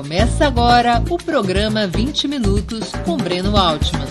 Começa agora o programa 20 Minutos com Breno Altman.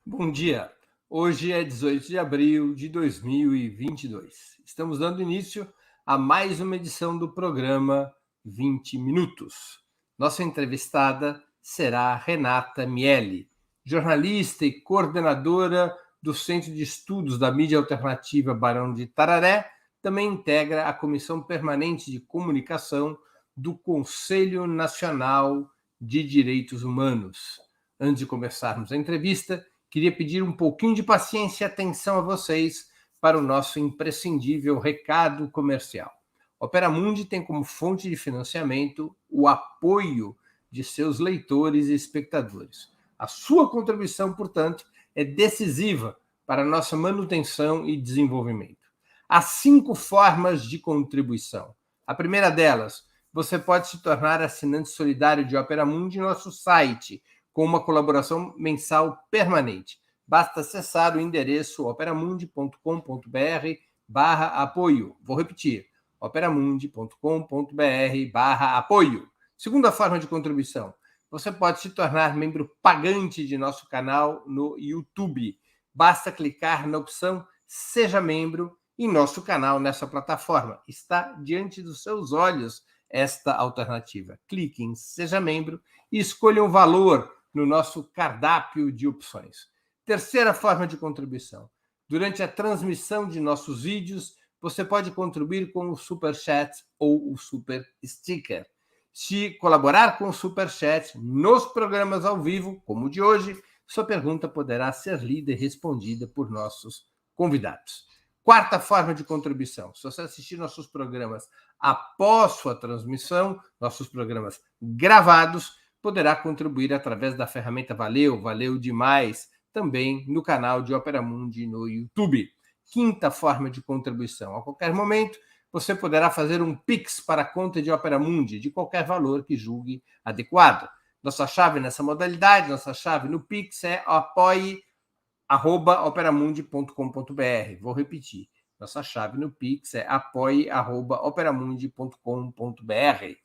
Bom dia. Hoje é 18 de abril de 2022. Estamos dando início a mais uma edição do programa 20 Minutos. Nossa entrevistada será Renata Miele, jornalista e coordenadora do Centro de Estudos da Mídia Alternativa Barão de Tararé, também integra a Comissão Permanente de Comunicação do Conselho Nacional de Direitos Humanos. Antes de começarmos a entrevista, queria pedir um pouquinho de paciência e atenção a vocês para o nosso imprescindível recado comercial. Opera Mundi tem como fonte de financiamento o apoio de seus leitores e espectadores. A sua contribuição, portanto, é decisiva para a nossa manutenção e desenvolvimento. Há 5 formas de contribuição. A primeira delas, você pode se tornar assinante solidário de Opera Mundi em nosso site, com uma colaboração mensal permanente. Basta acessar o endereço operamundi.com.br/apoio. Vou repetir, operamundi.com.br/apoio. Segunda forma de contribuição, você pode se tornar membro pagante de nosso canal no YouTube. Basta clicar na opção Seja Membro em nosso canal nessa plataforma. Está diante dos seus olhos esta alternativa. Clique em Seja Membro e escolha um valor no nosso cardápio de opções. Terceira forma de contribuição. Durante a transmissão de nossos vídeos, você pode contribuir com o Super Chat ou o Super Sticker. Se colaborar com o Super Chat nos programas ao vivo, como o de hoje, sua pergunta poderá ser lida e respondida por nossos convidados. Quarta forma de contribuição. Se você assistir nossos programas após sua transmissão, nossos programas gravados, poderá contribuir através da ferramenta Valeu demais, também no canal de Opera Mundi no YouTube. Quinta forma de contribuição. A qualquer momento, você poderá fazer um Pix para a conta de Opera Mundi, de qualquer valor que julgue adequado. Nossa chave nessa modalidade, nossa chave no Pix é apoie@operamundi.com.br. Vou repetir. Nossa chave no Pix é apoie@operamundi.com.br.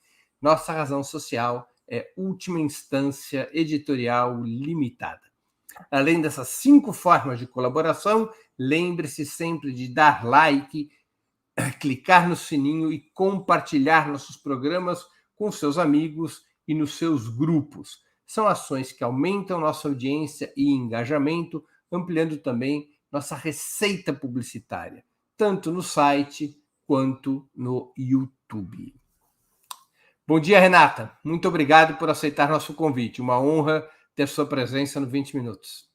Nossa razão social é Última Instância Editorial Limitada. Além dessas 5 formas de colaboração, lembre-se sempre de dar like, clicar no sininho e compartilhar nossos programas com seus amigos e nos seus grupos. São ações que aumentam nossa audiência e engajamento, ampliando também nossa receita publicitária, tanto no site quanto no YouTube. Bom dia, Renata. Muito obrigado por aceitar nosso convite. Uma honra ter sua presença no 20 Minutos.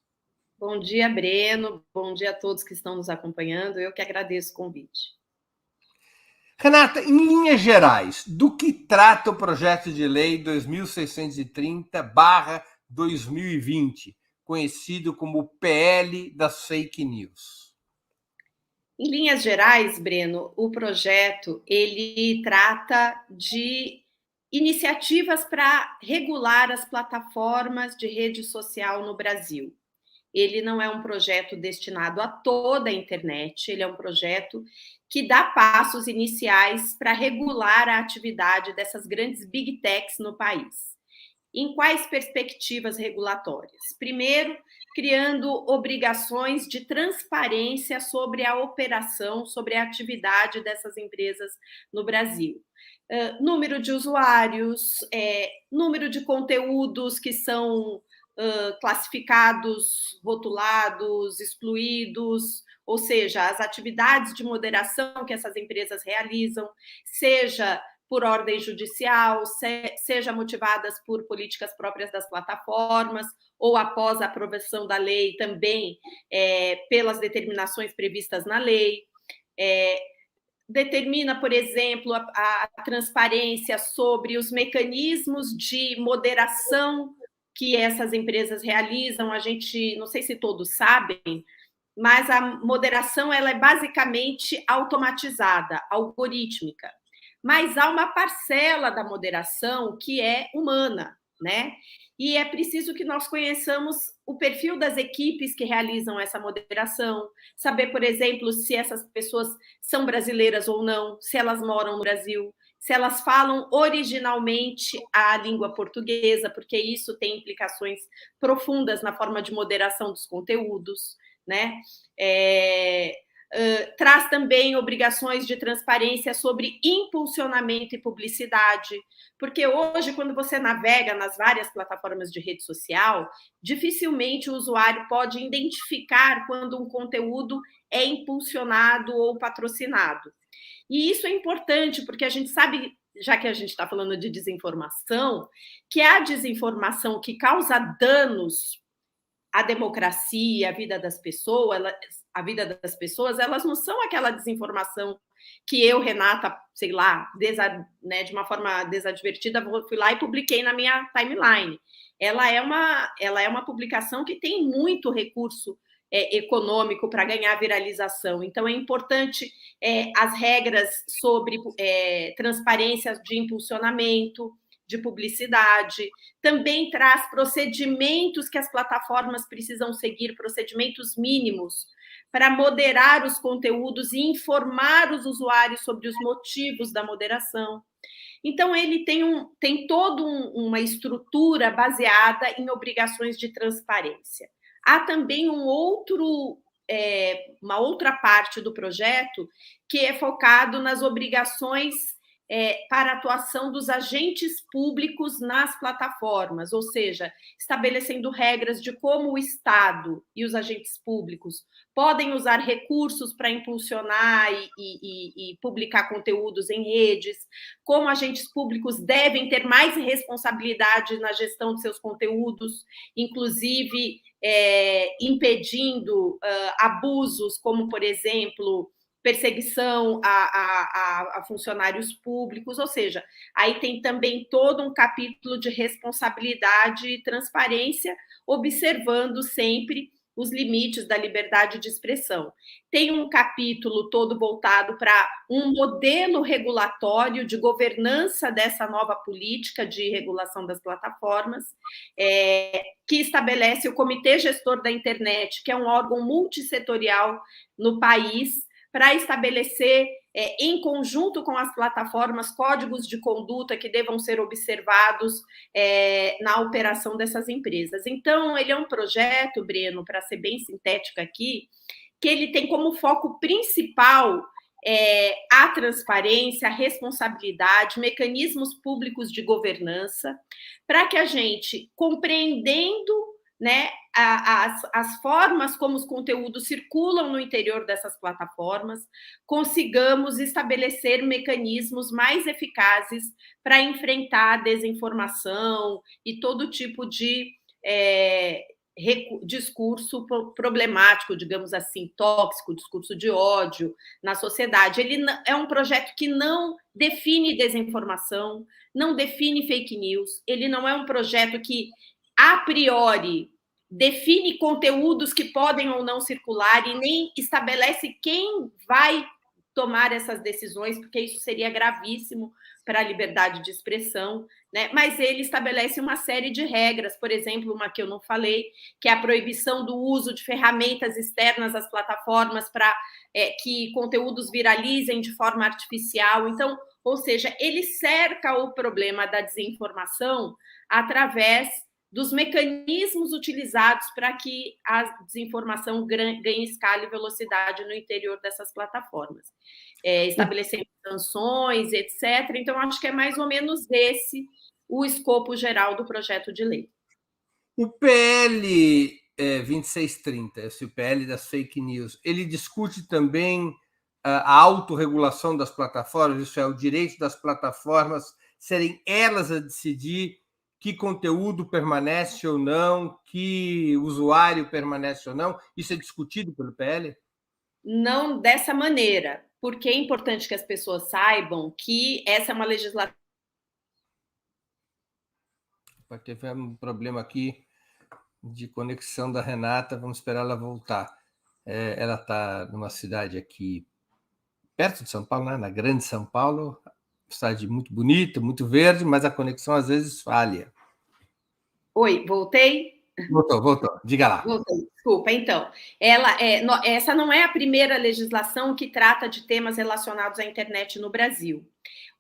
Bom dia, Breno. Bom dia a todos que estão nos acompanhando. Eu que agradeço o convite. Renata, em linhas gerais, do que trata o projeto de lei 2630/2020, conhecido como PL das Fake News? Em linhas gerais, Breno, o projeto ele trata de iniciativas para regular as plataformas de rede social no Brasil. Ele não é um projeto destinado a toda a internet, ele é um projeto que dá passos iniciais para regular a atividade dessas grandes big techs no país. Em quais perspectivas regulatórias? Primeiro, criando obrigações de transparência sobre a operação, sobre a atividade dessas empresas no Brasil. Número de usuários, número de conteúdos que são classificados, rotulados, excluídos, ou seja, as atividades de moderação que essas empresas realizam, seja por ordem judicial, seja motivadas por políticas próprias das plataformas, ou após a aprovação da lei também pelas determinações previstas na lei. Determina, por exemplo, a transparência sobre os mecanismos de moderação que essas empresas realizam. A gente, não sei se todos sabem, mas a moderação ela é basicamente automatizada, algorítmica. Mas há uma parcela da moderação que é humana, né? E é preciso que nós conheçamos o perfil das equipes que realizam essa moderação, saber, por exemplo, se essas pessoas são brasileiras ou não, se elas moram no Brasil, se elas falam originalmente a língua portuguesa, porque isso tem implicações profundas na forma de moderação dos conteúdos, né? Traz também obrigações de transparência sobre impulsionamento e publicidade, porque hoje, quando você navega nas várias plataformas de rede social, dificilmente o usuário pode identificar quando um conteúdo é impulsionado ou patrocinado. E isso é importante, porque a gente sabe, já que a gente está falando de desinformação, que a desinformação que causa danos à democracia, à vida das pessoas, elas não são aquela desinformação que eu, Renata, sei lá, de uma forma desadvertida, fui lá e publiquei na minha timeline. Ela é uma publicação que tem muito recurso econômico para ganhar viralização. Então, é importante as regras sobre transparência de impulsionamento, de publicidade, também traz procedimentos que as plataformas precisam seguir, procedimentos mínimos, para moderar os conteúdos e informar os usuários sobre os motivos da moderação. Então, ele tem toda uma estrutura baseada em obrigações de transparência. Há também uma outra parte do projeto que é focado nas obrigações para a atuação dos agentes públicos nas plataformas, ou seja, estabelecendo regras de como o Estado e os agentes públicos podem usar recursos para impulsionar e publicar conteúdos em redes, como agentes públicos devem ter mais responsabilidade na gestão de seus conteúdos, inclusive impedindo abusos, como, por exemplo, perseguição a funcionários públicos, ou seja, aí tem também todo um capítulo de responsabilidade e transparência, observando sempre os limites da liberdade de expressão. Tem um capítulo todo voltado para um modelo regulatório de governança dessa nova política de regulação das plataformas, que estabelece o Comitê Gestor da Internet, que é um órgão multissetorial no país, para estabelecer, em conjunto com as plataformas, códigos de conduta que devam ser observados na operação dessas empresas. Então, ele é um projeto, Breno, para ser bem sintética aqui, que ele tem como foco principal a transparência, a responsabilidade, mecanismos públicos de governança, para que a gente, compreendendo, né, as formas como os conteúdos circulam no interior dessas plataformas, consigamos estabelecer mecanismos mais eficazes para enfrentar a desinformação e todo tipo de discurso problemático, digamos assim, tóxico, discurso de ódio na sociedade. Ele é um projeto que não define desinformação, não define fake news, ele não é um projeto que, a priori, define conteúdos que podem ou não circular e nem estabelece quem vai tomar essas decisões, porque isso seria gravíssimo para a liberdade de expressão, né? Mas ele estabelece uma série de regras, por exemplo, uma que eu não falei, que é a proibição do uso de ferramentas externas às plataformas para que conteúdos viralizem de forma artificial. Então, ou seja, ele cerca o problema da desinformação através dos mecanismos utilizados para que a desinformação ganhe escala e velocidade no interior dessas plataformas, estabelecendo sanções, etc. Então, acho que é mais ou menos esse o escopo geral do projeto de lei. O PL 2630, esse PL das fake news, ele discute também a autorregulação das plataformas, isso é, o direito das plataformas serem elas a decidir que conteúdo permanece ou não, que usuário permanece ou não. Isso é discutido pelo PL? Não dessa maneira, porque é importante que as pessoas saibam que essa é uma legislação. Teve um problema aqui de conexão da Renata, vamos esperar ela voltar. Ela está numa cidade aqui perto de São Paulo, né? Na Grande São Paulo, cidade muito bonita, muito verde, mas a conexão às vezes falha. Oi, voltei? Voltou. Diga lá. Voltei, desculpa. Então, essa não é a primeira legislação que trata de temas relacionados à internet no Brasil.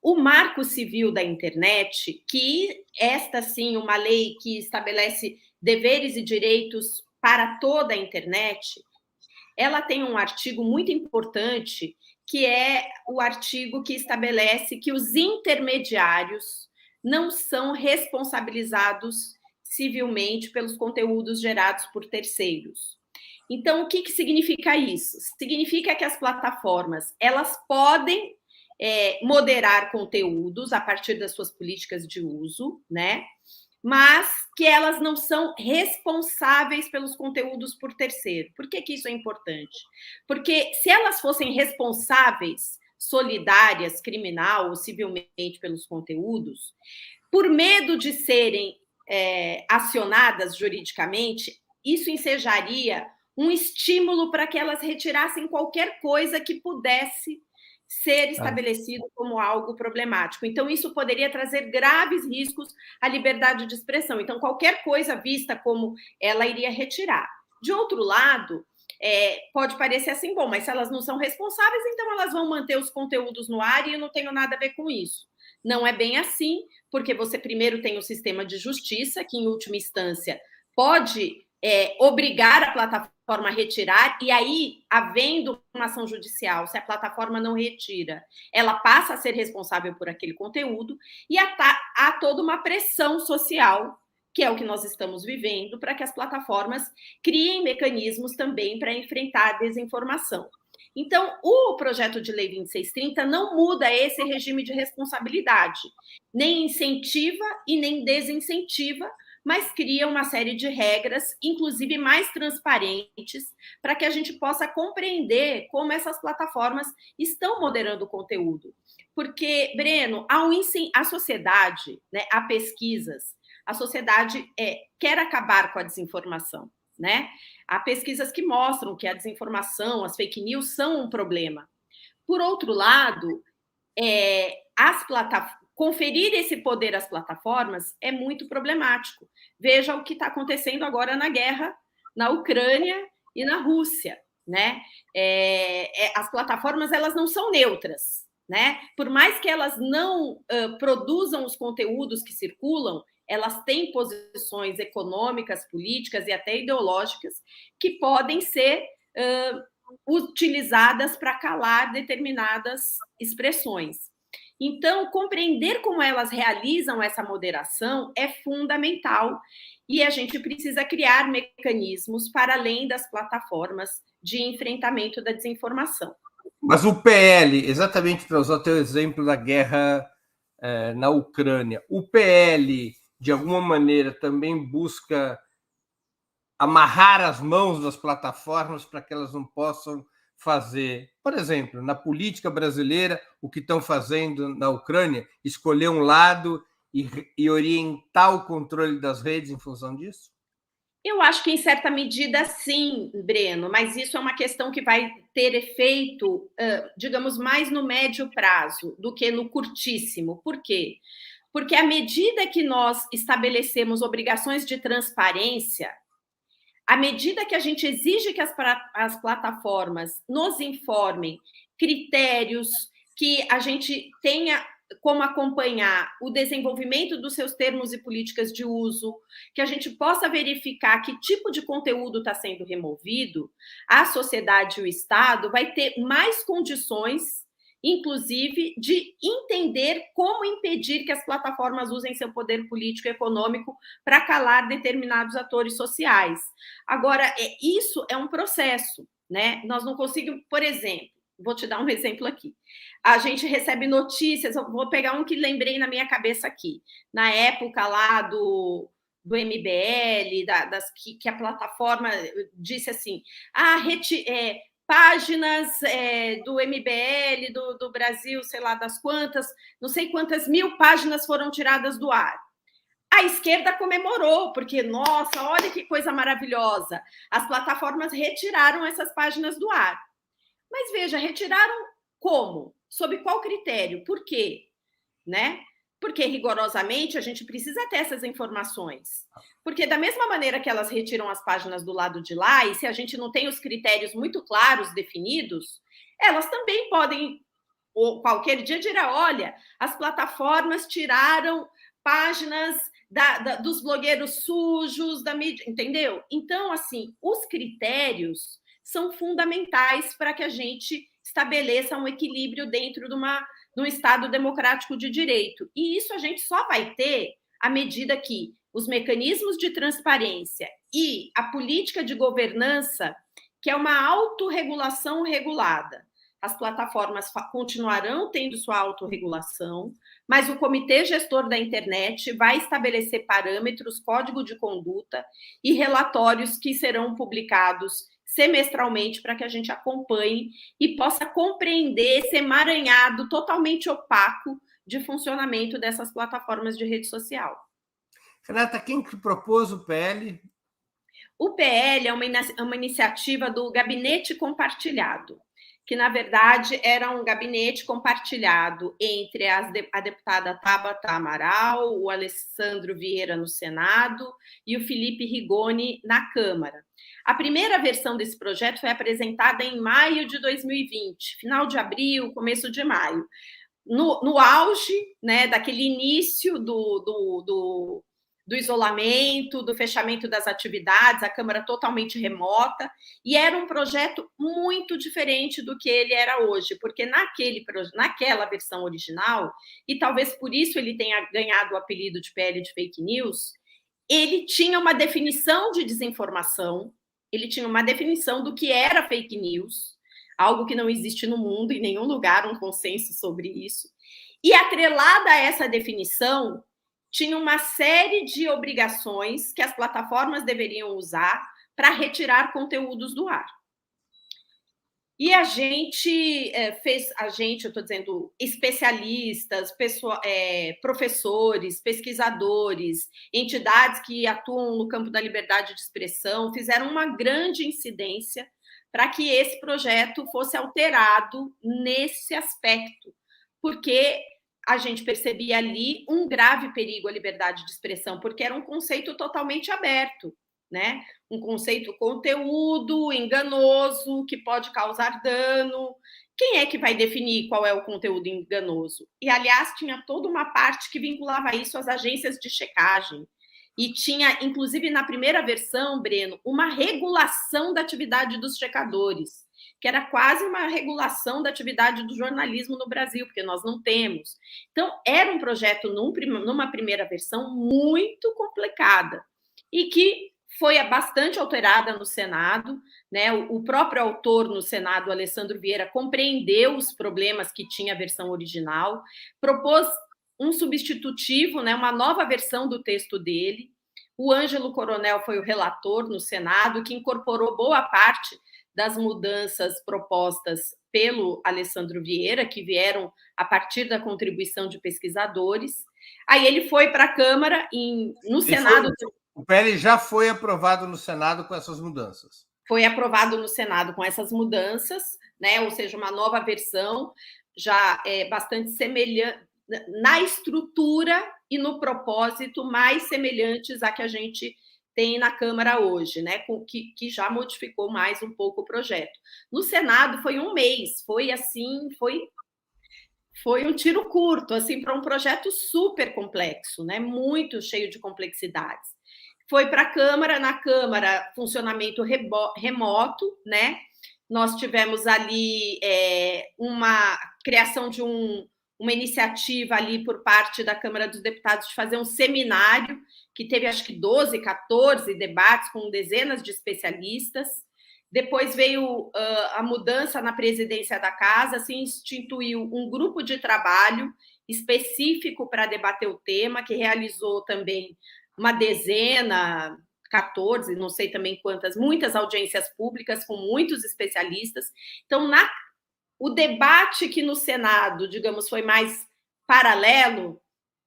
O Marco Civil da Internet, que esta sim, uma lei que estabelece deveres e direitos para toda a internet, ela tem um artigo muito importante, que é o artigo que estabelece que os intermediários não são responsabilizados civilmente pelos conteúdos gerados por terceiros. Então, o que significa isso? Significa que as plataformas elas podem moderar conteúdos a partir das suas políticas de uso, né? Mas que elas não são responsáveis pelos conteúdos por terceiro. Por que isso é importante? Porque se elas fossem responsáveis, solidárias, criminal ou civilmente pelos conteúdos, por medo de serem acionadas juridicamente, isso ensejaria um estímulo para que elas retirassem qualquer coisa que pudesse ser estabelecido como algo problemático. Então, isso poderia trazer graves riscos à liberdade de expressão. Então, qualquer coisa vista como ela iria retirar. De outro lado, pode parecer assim, bom, mas se elas não são responsáveis, então elas vão manter os conteúdos no ar e eu não tenho nada a ver com isso. Não é bem assim, porque você primeiro tem o sistema de justiça, que em última instância pode obrigar a plataforma a retirar, e aí, havendo uma ação judicial, se a plataforma não retira, ela passa a ser responsável por aquele conteúdo, e há toda uma pressão social, que é o que nós estamos vivendo, para que as plataformas criem mecanismos também para enfrentar a desinformação. Então, o projeto de lei 2630 não muda esse regime de responsabilidade, nem incentiva e nem desincentiva, mas cria uma série de regras, inclusive mais transparentes, para que a gente possa compreender como essas plataformas estão moderando o conteúdo. Porque, Breno, a sociedade, né, há pesquisas, a sociedade quer acabar com a desinformação, né? Há pesquisas que mostram que a desinformação, as fake news são um problema. Por outro lado, conferir esse poder às plataformas é muito problemático. Veja o que está acontecendo agora na guerra na Ucrânia e na Rússia, né? As plataformas elas não são neutras, né? Por mais que elas não produzam os conteúdos que circulam, elas têm posições econômicas, políticas e até ideológicas que podem ser utilizadas para calar determinadas expressões. Então, compreender como elas realizam essa moderação é fundamental e a gente precisa criar mecanismos para além das plataformas de enfrentamento da desinformação. Mas o PL, exatamente para usar o teu exemplo da guerra na Ucrânia, o PL, de alguma maneira, também busca amarrar as mãos das plataformas para que elas não possam fazer, por exemplo, na política brasileira, o que estão fazendo na Ucrânia, escolher um lado e orientar o controle das redes em função disso? Eu acho que, em certa medida, sim, Breno, mas isso é uma questão que vai ter efeito, digamos, mais no médio prazo do que no curtíssimo. Por quê? Porque, à medida que nós estabelecemos obrigações de transparência, à medida que a gente exige que as plataformas nos informem critérios, que a gente tenha como acompanhar o desenvolvimento dos seus termos e políticas de uso, que a gente possa verificar que tipo de conteúdo está sendo removido, a sociedade e o Estado vai ter mais condições, inclusive, de entender como impedir que as plataformas usem seu poder político e econômico para calar determinados atores sociais. Agora, isso é um processo, né? Nós não conseguimos, por exemplo, vou te dar um exemplo aqui. A gente recebe notícias, eu vou pegar um que lembrei na minha cabeça aqui. Na época lá do MBL, que a plataforma disse assim, páginas do MBL, do Brasil, sei lá das quantas, não sei quantas mil páginas foram tiradas do ar. A esquerda comemorou, porque, nossa, olha que coisa maravilhosa. As plataformas retiraram essas páginas do ar. Mas veja, retiraram como? Sob qual critério? Por quê? Né? Porque, rigorosamente, a gente precisa ter essas informações. Porque, da mesma maneira que elas retiram as páginas do lado de lá, e se a gente não tem os critérios muito claros, definidos, elas também podem, ou qualquer dia, dirá, olha, as plataformas tiraram páginas dos blogueiros sujos, da mídia, entendeu? Então, assim, os critérios são fundamentais para que a gente estabeleça um equilíbrio dentro de um Estado democrático de direito. E isso a gente só vai ter à medida que os mecanismos de transparência e a política de governança, que é uma autorregulação regulada. As plataformas continuarão tendo sua autorregulação, mas o Comitê Gestor da Internet vai estabelecer parâmetros, código de conduta e relatórios que serão publicados semestralmente para que a gente acompanhe e possa compreender esse emaranhado totalmente opaco de funcionamento dessas plataformas de rede social. Renata, quem que propôs o PL? O PL é uma iniciativa do Gabinete Compartilhado, que, na verdade, era um gabinete compartilhado entre a deputada Tabata Amaral, o Alessandro Vieira no Senado e o Felipe Rigoni na Câmara. A primeira versão desse projeto foi apresentada em maio de 2020, final de abril, começo de maio, no auge, né, daquele início do isolamento, do fechamento das atividades, a Câmara totalmente remota, e era um projeto muito diferente do que ele era hoje, porque naquela versão original, e talvez por isso ele tenha ganhado o apelido de PL de fake news, ele tinha uma definição de desinformação, ele tinha uma definição do que era fake news, algo que não existe no mundo, em nenhum lugar, um consenso sobre isso, e atrelada a essa definição, tinha uma série de obrigações que as plataformas deveriam usar para retirar conteúdos do ar. E a gente eu estou dizendo, especialistas, professores, pesquisadores, entidades que atuam no campo da liberdade de expressão, fizeram uma grande incidência para que esse projeto fosse alterado nesse aspecto, porque a gente percebia ali um grave perigo à liberdade de expressão, porque era um conceito totalmente aberto, né? Um conceito conteúdo enganoso que pode causar dano. Quem é que vai definir qual é o conteúdo enganoso? E, aliás, tinha toda uma parte que vinculava isso às agências de checagem. E tinha, inclusive, na primeira versão, Breno, uma regulação da atividade dos checadores, que era quase uma regulação da atividade do jornalismo no Brasil, porque nós não temos. Então, era um projeto, numa primeira versão, muito complicada, e que foi bastante alterada no Senado, né? O próprio autor no Senado, Alessandro Vieira, compreendeu os problemas que tinha a versão original, propôs um substitutivo, né? Uma nova versão do texto dele. O Ângelo Coronel foi o relator no Senado, que incorporou boa parte das mudanças propostas pelo Alessandro Vieira, que vieram a partir da contribuição de pesquisadores. Aí ele foi para a Câmara, no Senado... O PL já foi aprovado no Senado com essas mudanças. Foi aprovado no Senado com essas mudanças, né? Ou seja, uma nova versão, já bastante semelhante, na estrutura e no propósito mais semelhantes à que a gente tem na Câmara hoje, né? Que já modificou mais um pouco o projeto. No Senado foi um mês, foi um tiro curto, assim, para um projeto super complexo, né? Muito cheio de complexidades. Foi para a Câmara, na Câmara, funcionamento remoto, né? Nós tivemos ali uma criação de uma iniciativa ali por parte da Câmara dos Deputados de fazer um seminário que teve, acho que 12, 14 debates com dezenas de especialistas. Depois veio a mudança na presidência da Casa, se instituiu um grupo de trabalho específico para debater o tema, que realizou também uma dezena, 14, não sei também quantas, muitas audiências públicas com muitos especialistas. Então, o debate que no Senado, digamos, foi mais paralelo,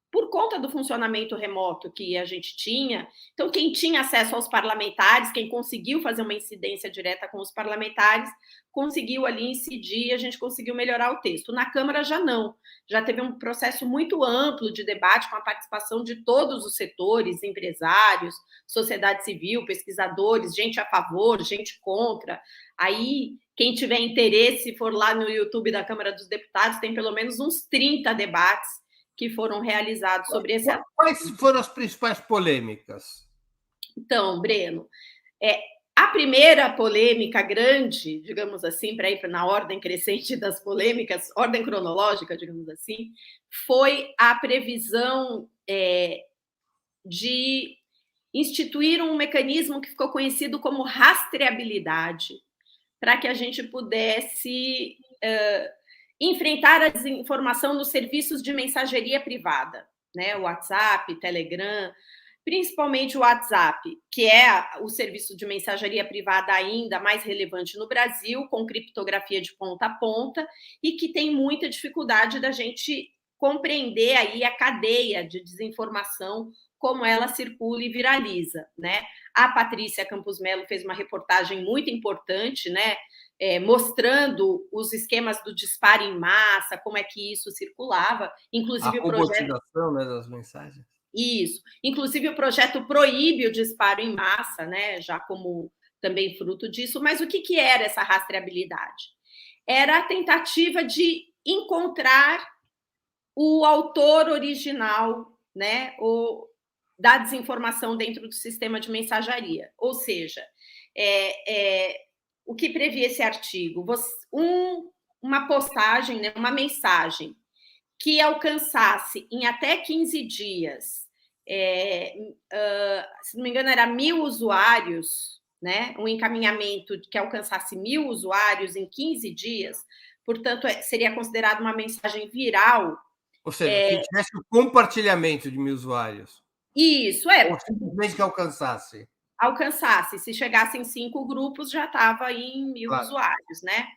por conta do funcionamento remoto que a gente tinha. Então, quem tinha acesso aos parlamentares, quem conseguiu fazer uma incidência direta com os parlamentares, conseguiu ali incidir e a gente conseguiu melhorar o texto. Na Câmara já não. Já teve um processo muito amplo de debate com a participação de todos os setores, empresários, sociedade civil, pesquisadores, gente a favor, gente contra. Aí, quem tiver interesse, for lá no YouTube da Câmara dos Deputados, tem pelo menos uns 30 debates que foram realizados sobre esse... Quais foram as principais polêmicas? Então, Breno, a primeira polêmica grande, digamos assim, para ir na ordem crescente das polêmicas, ordem cronológica, digamos assim, foi a previsão de instituir um mecanismo que ficou conhecido como rastreabilidade, para que a gente pudesse enfrentar a desinformação nos serviços de mensageria privada, né? WhatsApp, Telegram, principalmente o WhatsApp, que é o serviço de mensageria privada ainda mais relevante no Brasil, com criptografia de ponta a ponta, e que tem muita dificuldade da gente compreender aí a cadeia de desinformação, como ela circula e viraliza, né? A Patrícia Campos Melo fez uma reportagem muito importante, né? Mostrando os esquemas do disparo em massa, como é que isso circulava, inclusive a robotização, né, das mensagens. Isso, inclusive o projeto proíbe o disparo em massa, né, já como também fruto disso, mas o que era essa rastreabilidade? Era a tentativa de encontrar o autor original, né, da desinformação dentro do sistema de mensageria, ou seja, o que previa esse artigo? Uma postagem, né, uma mensagem que alcançasse em até 15 dias, se não me engano, era 1.000 usuários, né, um encaminhamento que alcançasse 1.000 usuários em 15 dias, portanto, seria considerado uma mensagem viral. Ou seja, que tivesse o compartilhamento de 1.000 usuários. Isso, Ou simplesmente que alcançasse. Se chegasse em 5 grupos, já estava em 1.000 usuários, né?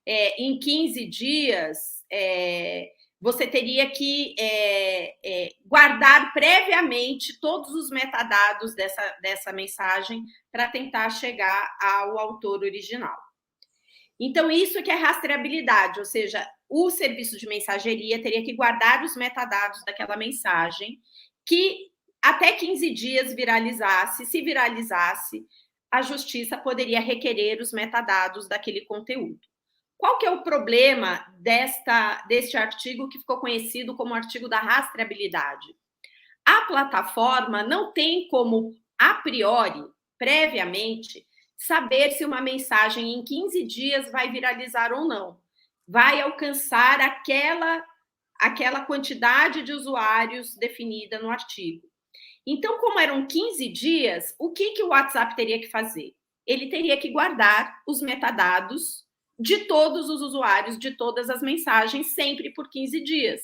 Em 15 dias, você teria que guardar previamente todos os metadados dessa mensagem para tentar chegar ao autor original. Então, isso que é rastreabilidade, ou seja, o serviço de mensageria teria que guardar os metadados daquela mensagem que até 15 dias viralizasse. Se viralizasse, a justiça poderia requerer os metadados daquele conteúdo. Qual que é o problema deste artigo que ficou conhecido como artigo da rastreabilidade? A plataforma não tem como, a priori, previamente, saber se uma mensagem em 15 dias vai viralizar ou não. Vai alcançar aquela quantidade de usuários definida no artigo. Então, como eram 15 dias, o que o WhatsApp teria que fazer? Ele teria que guardar os metadados de todos os usuários, de todas as mensagens, sempre por 15 dias.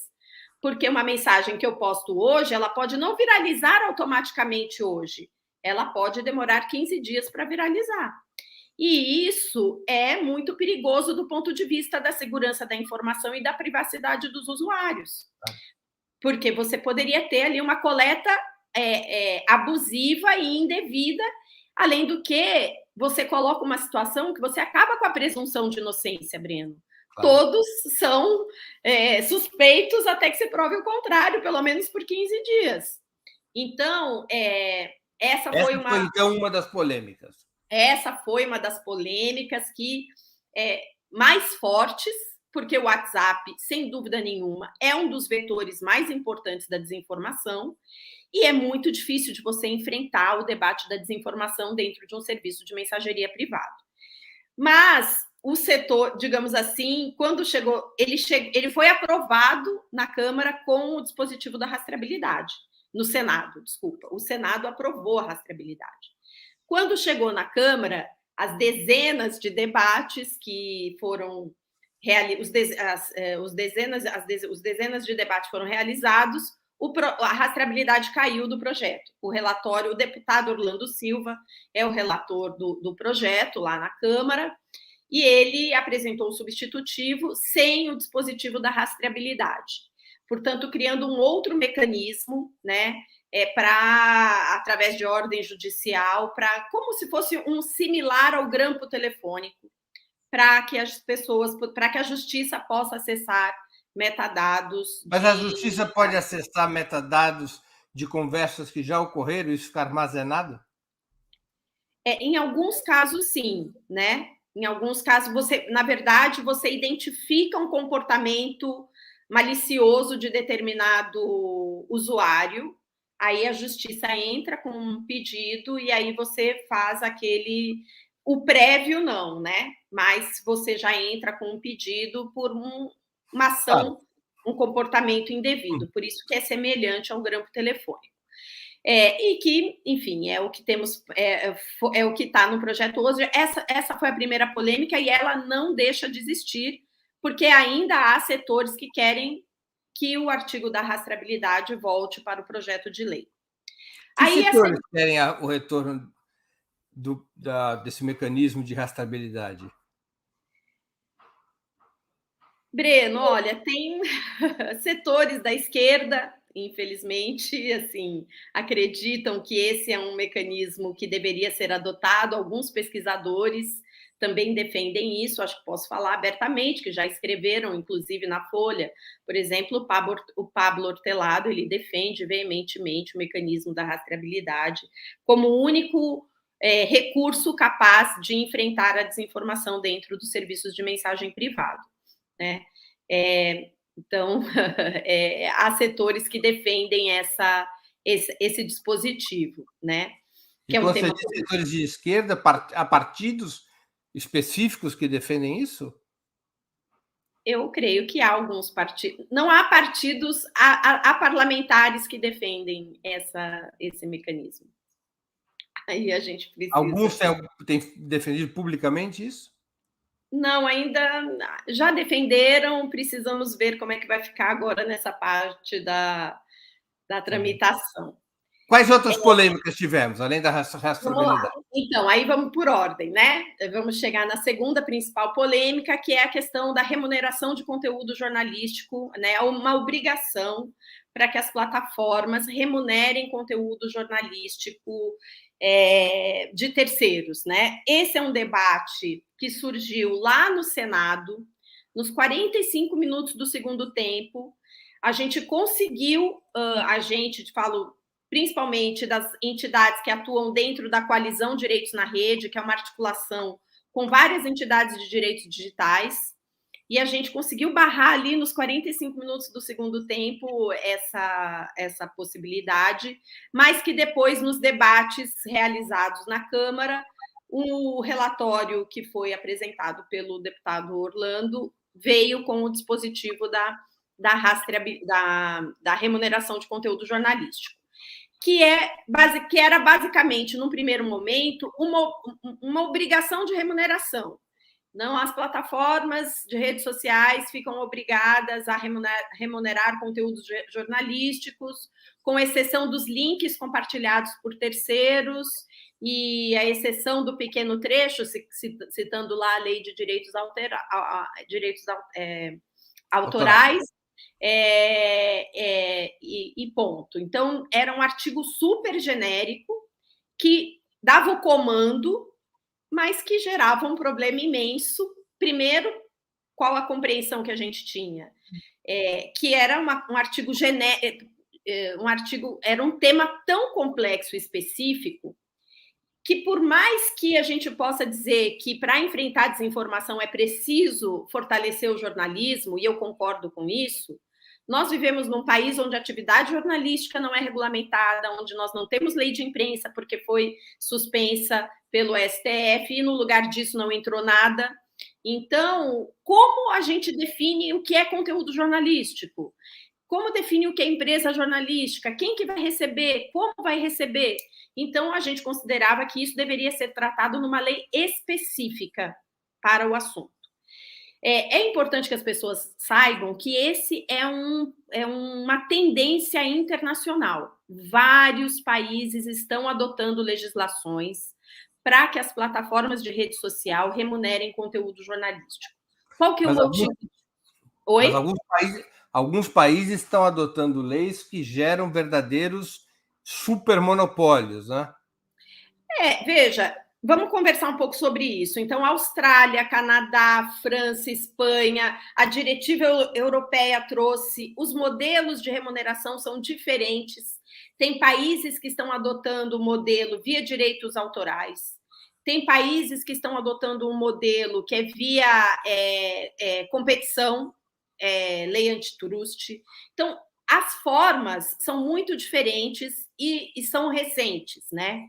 Porque uma mensagem que eu posto hoje, ela pode não viralizar automaticamente hoje. Ela pode demorar 15 dias para viralizar. E isso é muito perigoso do ponto de vista da segurança da informação e da privacidade dos usuários. Porque você poderia ter ali uma coleta abusiva e indevida, além do que você coloca uma situação que você acaba com a presunção de inocência, Breno. Claro. Todos são suspeitos até que se prove o contrário, pelo menos por 15 dias. Então, essa foi uma das polêmicas. Essa foi uma das polêmicas mais fortes, porque o WhatsApp, sem dúvida nenhuma, é um dos vetores mais importantes da desinformação, e é muito difícil de você enfrentar o debate da desinformação dentro de um serviço de mensageria privado. Mas o setor, digamos assim, quando chegou, ele foi aprovado na Câmara com o dispositivo da rastreabilidade. No Senado, desculpa. O Senado aprovou a rastreabilidade. Quando chegou na Câmara, as dezenas de debates que foram os dezenas de debates foram realizados, a rastreabilidade caiu do projeto. O relatório, o deputado Orlando Silva é o relator do projeto lá na Câmara, e ele apresentou o substitutivo sem o dispositivo da rastreabilidade. portanto, criando um outro mecanismo, né, para, através de ordem judicial, para como se fosse um similar ao grampo telefônico, para que as pessoas, para que a justiça possa acessar metadados. Mas a justiça pode acessar metadados de conversas que já ocorreram e isso ficar armazenado? Em alguns casos, sim, né? Em alguns casos, na verdade, você identifica um comportamento malicioso de determinado usuário, aí a justiça entra com um pedido e aí você faz o prévio não, né? Mas você já entra com um pedido por uma ação, um comportamento indevido. Por isso que é semelhante ao grampo telefônico. E que, enfim, é o que temos, é o que está no projeto hoje. Essa foi a primeira polêmica e ela não deixa de existir, porque ainda há setores que querem que o artigo da rastreabilidade volte para o projeto de lei. Que setores querem o retorno desse mecanismo de rastreabilidade? Breno, olha, tem setores da esquerda, infelizmente, assim, acreditam que esse é um mecanismo que deveria ser adotado. Alguns pesquisadores também defendem isso, acho que posso falar abertamente, que já escreveram, inclusive, na Folha. Por exemplo, o Pablo Hortelado, ele defende veementemente o mecanismo da rastreabilidade como o único recurso capaz de enfrentar a desinformação dentro dos serviços de mensagem privado, né? Então, há setores que defendem esse dispositivo, né? Que então, você diz setores de esquerda, há partidos específicos que defendem isso? Eu creio que há alguns partidos. Não há partidos, há parlamentares que defendem esse mecanismo. Aí a gente precisa. Alguns têm defendido publicamente isso? Não, ainda já defenderam, precisamos ver como é que vai ficar agora nessa parte da tramitação. Quais outras polêmicas tivemos, além da rastreabilidade? Então, aí vamos por ordem, né? Vamos chegar na segunda principal polêmica, que é a questão da remuneração de conteúdo jornalístico, né? Uma obrigação para que as plataformas remunerem conteúdo jornalístico de terceiros, né? Esse é um debate que surgiu lá no Senado, nos 45 minutos do segundo tempo. A gente conseguiu, falo principalmente das entidades que atuam dentro da coalizão Direitos na Rede, que é uma articulação com várias entidades de direitos digitais, e a gente conseguiu barrar ali nos 45 minutos do segundo tempo essa possibilidade, mas que depois, nos debates realizados na Câmara, o relatório que foi apresentado pelo deputado Orlando veio com o dispositivo da remuneração de conteúdo jornalístico, que era basicamente, num primeiro momento, uma obrigação de remuneração. Não, as plataformas de redes sociais ficam obrigadas a remunerar conteúdos jornalísticos, com exceção dos links compartilhados por terceiros e a exceção do pequeno trecho, citando lá a lei de direitos autorais. E ponto. Então, era um artigo super genérico que dava o comando, mas que gerava um problema imenso. Primeiro, qual a compreensão que a gente tinha? Que era um artigo genérico, era um tema tão complexo e específico que, por mais que a gente possa dizer que para enfrentar a desinformação é preciso fortalecer o jornalismo, e eu concordo com isso, nós vivemos num país onde a atividade jornalística não é regulamentada, onde nós não temos lei de imprensa porque foi suspensa pelo STF e no lugar disso não entrou nada. Então, como a gente define o que é conteúdo jornalístico? Como define o que é empresa jornalística? Quem que vai receber? Como vai receber? Então, a gente considerava que isso deveria ser tratado numa lei específica para o assunto. É importante que as pessoas saibam que esse é uma tendência internacional. Vários países estão adotando legislações para que as plataformas de rede social remunerem conteúdo jornalístico. Qual que é o motivo? Oi? Mas Alguns países estão adotando leis que geram verdadeiros supermonopólios, né? Veja, vamos conversar um pouco sobre isso. Então, Austrália, Canadá, França, Espanha, a diretiva europeia trouxe, os modelos de remuneração são diferentes. Tem países que estão adotando o modelo via direitos autorais. Tem países que estão adotando um modelo que é via competição, lei antitrust. Então, as formas são muito diferentes e são recentes, né?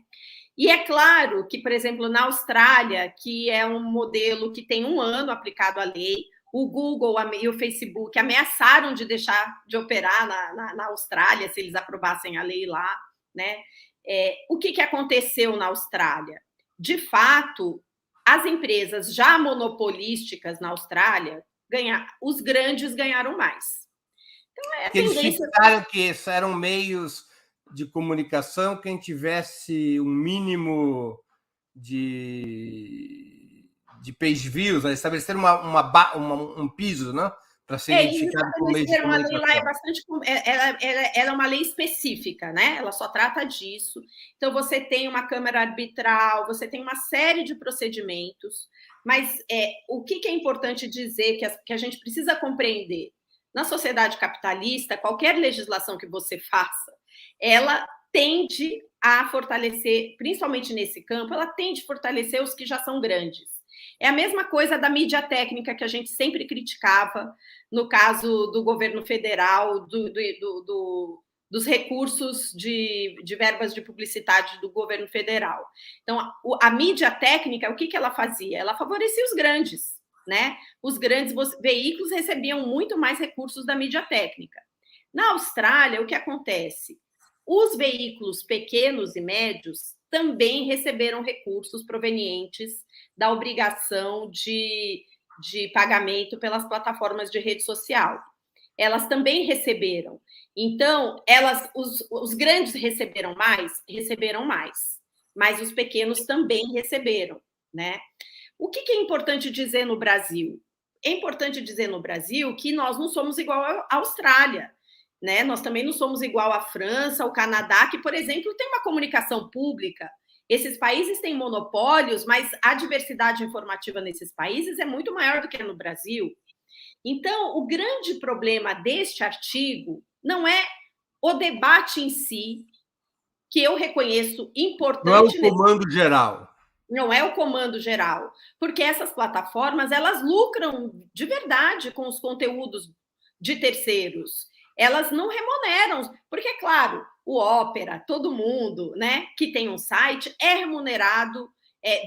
E é claro que, por exemplo, na Austrália, que é um modelo que tem 1 ano aplicado à lei, o Google e o Facebook ameaçaram de deixar de operar na Austrália se eles aprovassem a lei lá, né? O que aconteceu na Austrália? De fato, as empresas já monopolísticas na Austrália, os grandes ganharam mais. Então, eles fixaram que eram meios de comunicação, quem tivesse um mínimo de page views, né? Estabeleceram um piso, né? Para ser identificado como meio de comunicação. A lei lá é bastante, ela é uma lei específica, né? Ela só trata disso. Então, você tem uma câmara arbitral, você tem uma série de procedimentos, mas o que é importante dizer, que a gente precisa compreender? Na sociedade capitalista, qualquer legislação que você faça, ela tende a fortalecer, principalmente nesse campo, ela tende a fortalecer os que já são grandes. É a mesma coisa da mídia técnica que a gente sempre criticava no caso do governo federal, dos recursos de verbas de publicidade do governo federal. Então, a mídia técnica, o que ela fazia? Ela favorecia os grandes, né? Os grandes veículos recebiam muito mais recursos da mídia técnica. Na Austrália, o que acontece? Os veículos pequenos e médios também receberam recursos provenientes da obrigação de pagamento pelas plataformas de rede social. Elas também receberam. Então, os grandes receberam mais, mas os pequenos também receberam, né? O que é importante dizer no Brasil? É importante dizer no Brasil que nós não somos igual à Austrália, né? Nós também não somos igual à França, ao Canadá, que, por exemplo, tem uma comunicação pública. Esses países têm monopólios, mas a diversidade informativa nesses países é muito maior do que no Brasil. Então, o grande problema deste artigo não é o debate em si, que eu reconheço importante. Não é o comando geral. Não é o comando geral, porque essas plataformas, elas lucram de verdade com os conteúdos de terceiros. Elas não remuneram, porque, claro, o Opera, todo mundo, né, que tem um site é remunerado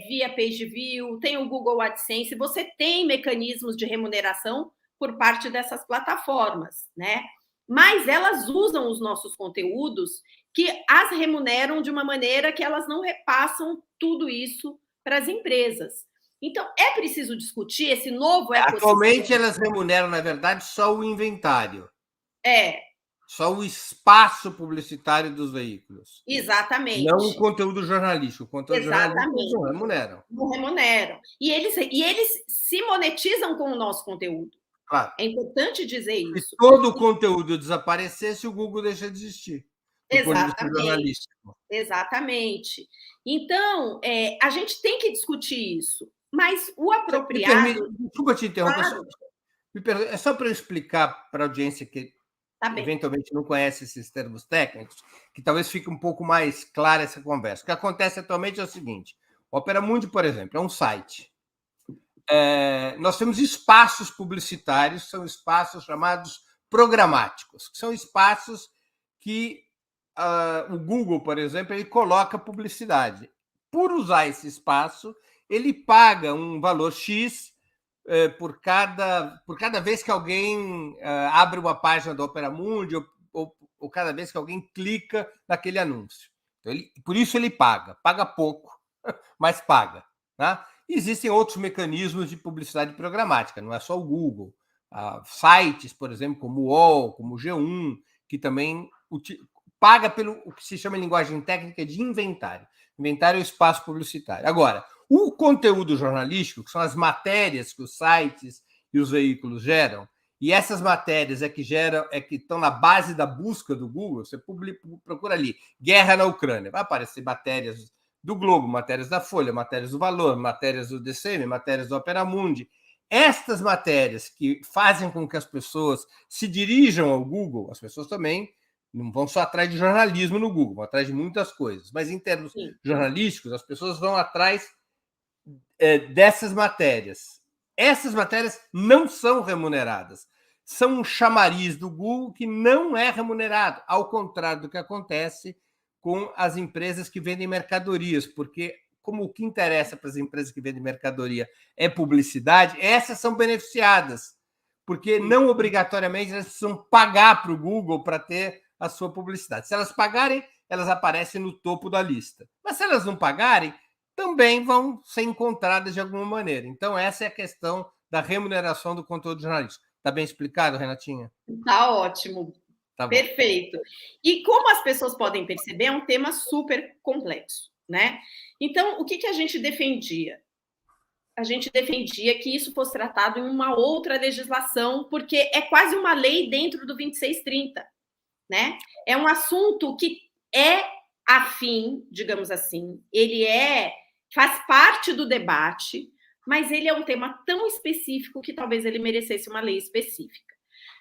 via page view, tem o Google AdSense, você tem mecanismos de remuneração por parte dessas plataformas, né? Mas elas usam os nossos conteúdos que as remuneram de uma maneira que elas não repassam tudo isso para as empresas. Então, é preciso discutir esse novo ecossistema. Atualmente, elas remuneram, na verdade, só o inventário. Só o espaço publicitário dos veículos. Exatamente. Não o conteúdo jornalístico. O conteúdo jornalístico não remuneram. Não remuneram. E eles se monetizam com o nosso conteúdo. Claro. É importante dizer isso. Se todo o conteúdo desaparecesse, o Google deixa de existir. Exatamente. Então, a gente tem que discutir isso. Mas o apropriado... Desculpa te interromper. Claro. É só para eu explicar para a audiência que eventualmente não conhece esses termos técnicos, que talvez fique um pouco mais clara essa conversa. O que acontece atualmente é o seguinte: o Opera Mundi, por exemplo, é um site. Nós temos espaços publicitários, são espaços chamados programáticos, que são espaços que o Google, por exemplo, ele coloca publicidade. Por usar esse espaço, ele paga um valor X por cada vez que alguém abre uma página do Opera Mundi ou cada vez que alguém clica naquele anúncio. Então, por isso ele paga pouco, mas paga, tá? Existem outros mecanismos de publicidade programática, não é só o Google. Sites, por exemplo, como o UOL, como o G1, que também paga pelo o que se chama em linguagem técnica de inventário. Inventário é o espaço publicitário. Agora, o conteúdo jornalístico, que são as matérias que os sites e os veículos geram, e essas matérias é que estão na base da busca do Google, você procura ali, guerra na Ucrânia, vai aparecer matérias do Globo, matérias da Folha, matérias do Valor, matérias do DCM, matérias do Opera Mundi. Estas matérias que fazem com que as pessoas se dirijam ao Google, as pessoas também não vão só atrás de jornalismo no Google, vão atrás de muitas coisas, mas em termos jornalísticos, as pessoas vão atrás dessas matérias. Essas matérias não são remuneradas, são um chamariz do Google que não é remunerado, ao contrário do que acontece com as empresas que vendem mercadorias, porque como o que interessa para as empresas que vendem mercadoria é publicidade, essas são beneficiadas, porque não obrigatoriamente elas precisam pagar para o Google para ter a sua publicidade. Se elas pagarem, elas aparecem no topo da lista. Mas se elas não pagarem, também vão ser encontradas de alguma maneira. Então, essa é a questão da remuneração do conteúdo jornalístico. Está bem explicado, Renatinha? Está ótimo. Tá bom. Perfeito. E como as pessoas podem perceber, é um tema super complexo, né? Então, o que a gente defendia? A gente defendia que isso fosse tratado em uma outra legislação, porque é quase uma lei dentro do 2630, né? É um assunto que é afim, digamos assim, ele faz parte do debate, mas ele é um tema tão específico que talvez ele merecesse uma lei específica.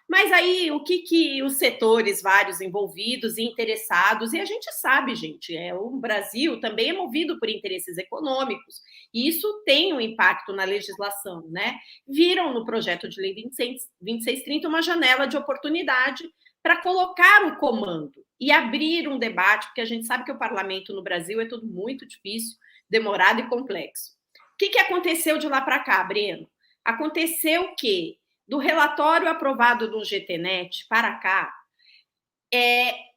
Mas aí, o que os setores vários envolvidos e interessados, e a gente sabe, gente, o Brasil também é movido por interesses econômicos, e isso tem um impacto na legislação, né? Viram no projeto de lei 2630 uma janela de oportunidade para colocar o comando e abrir um debate, porque a gente sabe que o parlamento no Brasil é tudo muito difícil, demorado e complexo. O que aconteceu de lá para cá, Breno? Aconteceu que, do relatório aprovado do GTNet para cá,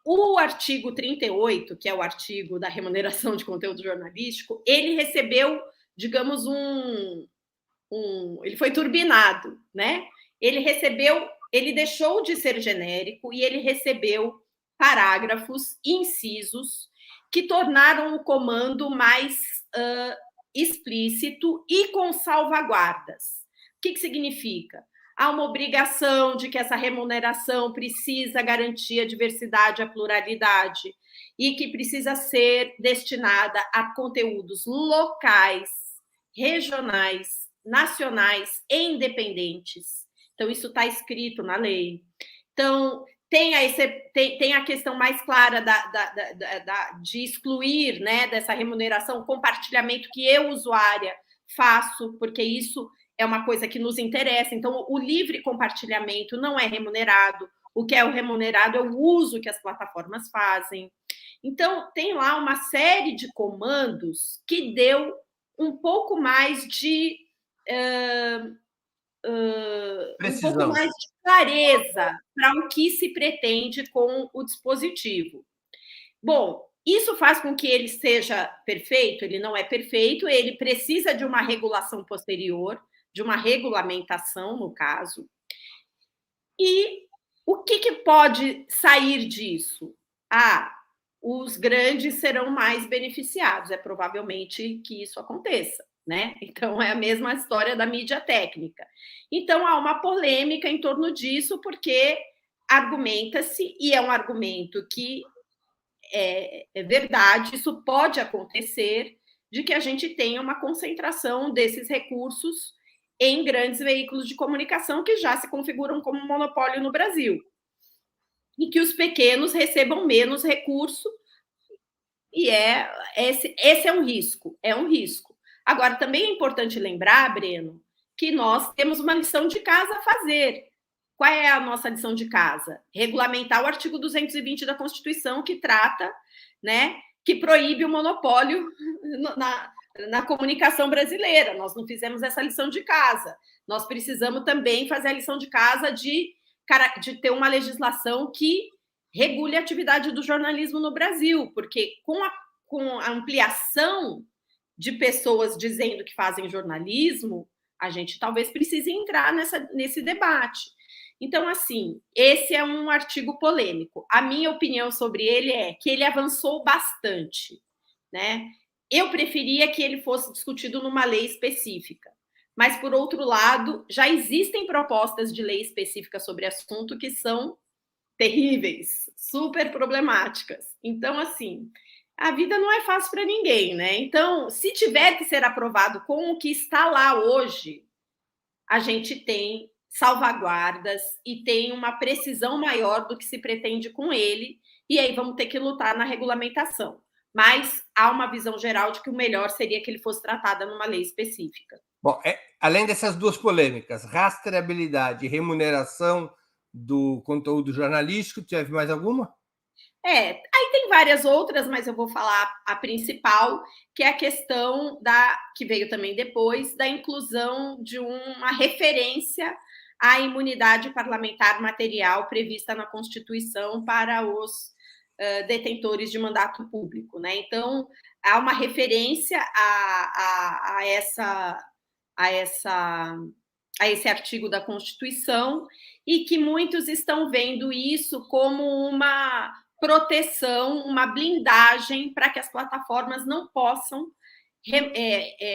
o artigo 38, que é o artigo da remuneração de conteúdo jornalístico, ele recebeu, digamos, ele foi turbinado, né? Ele deixou de ser genérico e ele recebeu parágrafos, incisos, que tornaram o comando mais explícito e com salvaguardas. O que significa? Há uma obrigação de que essa remuneração precisa garantir a diversidade, a pluralidade, e que precisa ser destinada a conteúdos locais, regionais, nacionais e independentes. Então, isso está escrito na lei. Então, tem a questão mais clara de excluir, né, dessa remuneração, compartilhamento que eu, usuária, faço, porque isso é uma coisa que nos interessa. Então, o livre compartilhamento não é remunerado. O que é o remunerado é o uso que as plataformas fazem. Então, tem lá uma série de comandos que deu um pouco mais de um pouco mais de clareza para o que se pretende com o dispositivo. Bom, isso faz com que ele seja perfeito? Ele não é perfeito, ele precisa de uma regulação posterior, de uma regulamentação, no caso. E o que pode sair disso? Os grandes serão mais beneficiados. É provavelmente que isso aconteça, né? Então, é a mesma história da mídia técnica. Então, há uma polêmica em torno disso, porque argumenta-se, e é um argumento que é verdade, isso pode acontecer, de que a gente tenha uma concentração desses recursos em grandes veículos de comunicação que já se configuram como monopólio no Brasil. E que os pequenos recebam menos recurso, e esse é um risco, Agora, também é importante lembrar, Breno, que nós temos uma lição de casa a fazer. Qual é a nossa lição de casa? Regulamentar o artigo 220 da Constituição, que trata, né, que proíbe o monopólio na comunicação brasileira. Nós não fizemos essa lição de casa. Nós precisamos também fazer a lição de casa de ter uma legislação que regule a atividade do jornalismo no Brasil, porque com a ampliação de pessoas dizendo que fazem jornalismo, a gente talvez precise entrar nesse debate. Então, assim, esse é um artigo polêmico. A minha opinião sobre ele é que ele avançou bastante, né? Eu preferia que ele fosse discutido numa lei específica, mas, por outro lado, já existem propostas de lei específica sobre assunto que são terríveis, super problemáticas. Então, assim, a vida não é fácil para ninguém, né? Então, se tiver que ser aprovado com o que está lá hoje, a gente tem salvaguardas e tem uma precisão maior do que se pretende com ele, e aí vamos ter que lutar na regulamentação. Mas há uma visão geral de que o melhor seria que ele fosse tratado numa lei específica. Bom, além dessas duas polêmicas, rastreabilidade e remuneração do conteúdo jornalístico, teve mais alguma? Aí tem várias outras, mas eu vou falar a principal, que é a questão que veio também depois, da inclusão de uma referência à imunidade parlamentar material prevista na Constituição para os detentores de mandato público, né? Então, há uma referência a esse artigo da Constituição e que muitos estão vendo isso como uma proteção, uma blindagem para que as plataformas não possam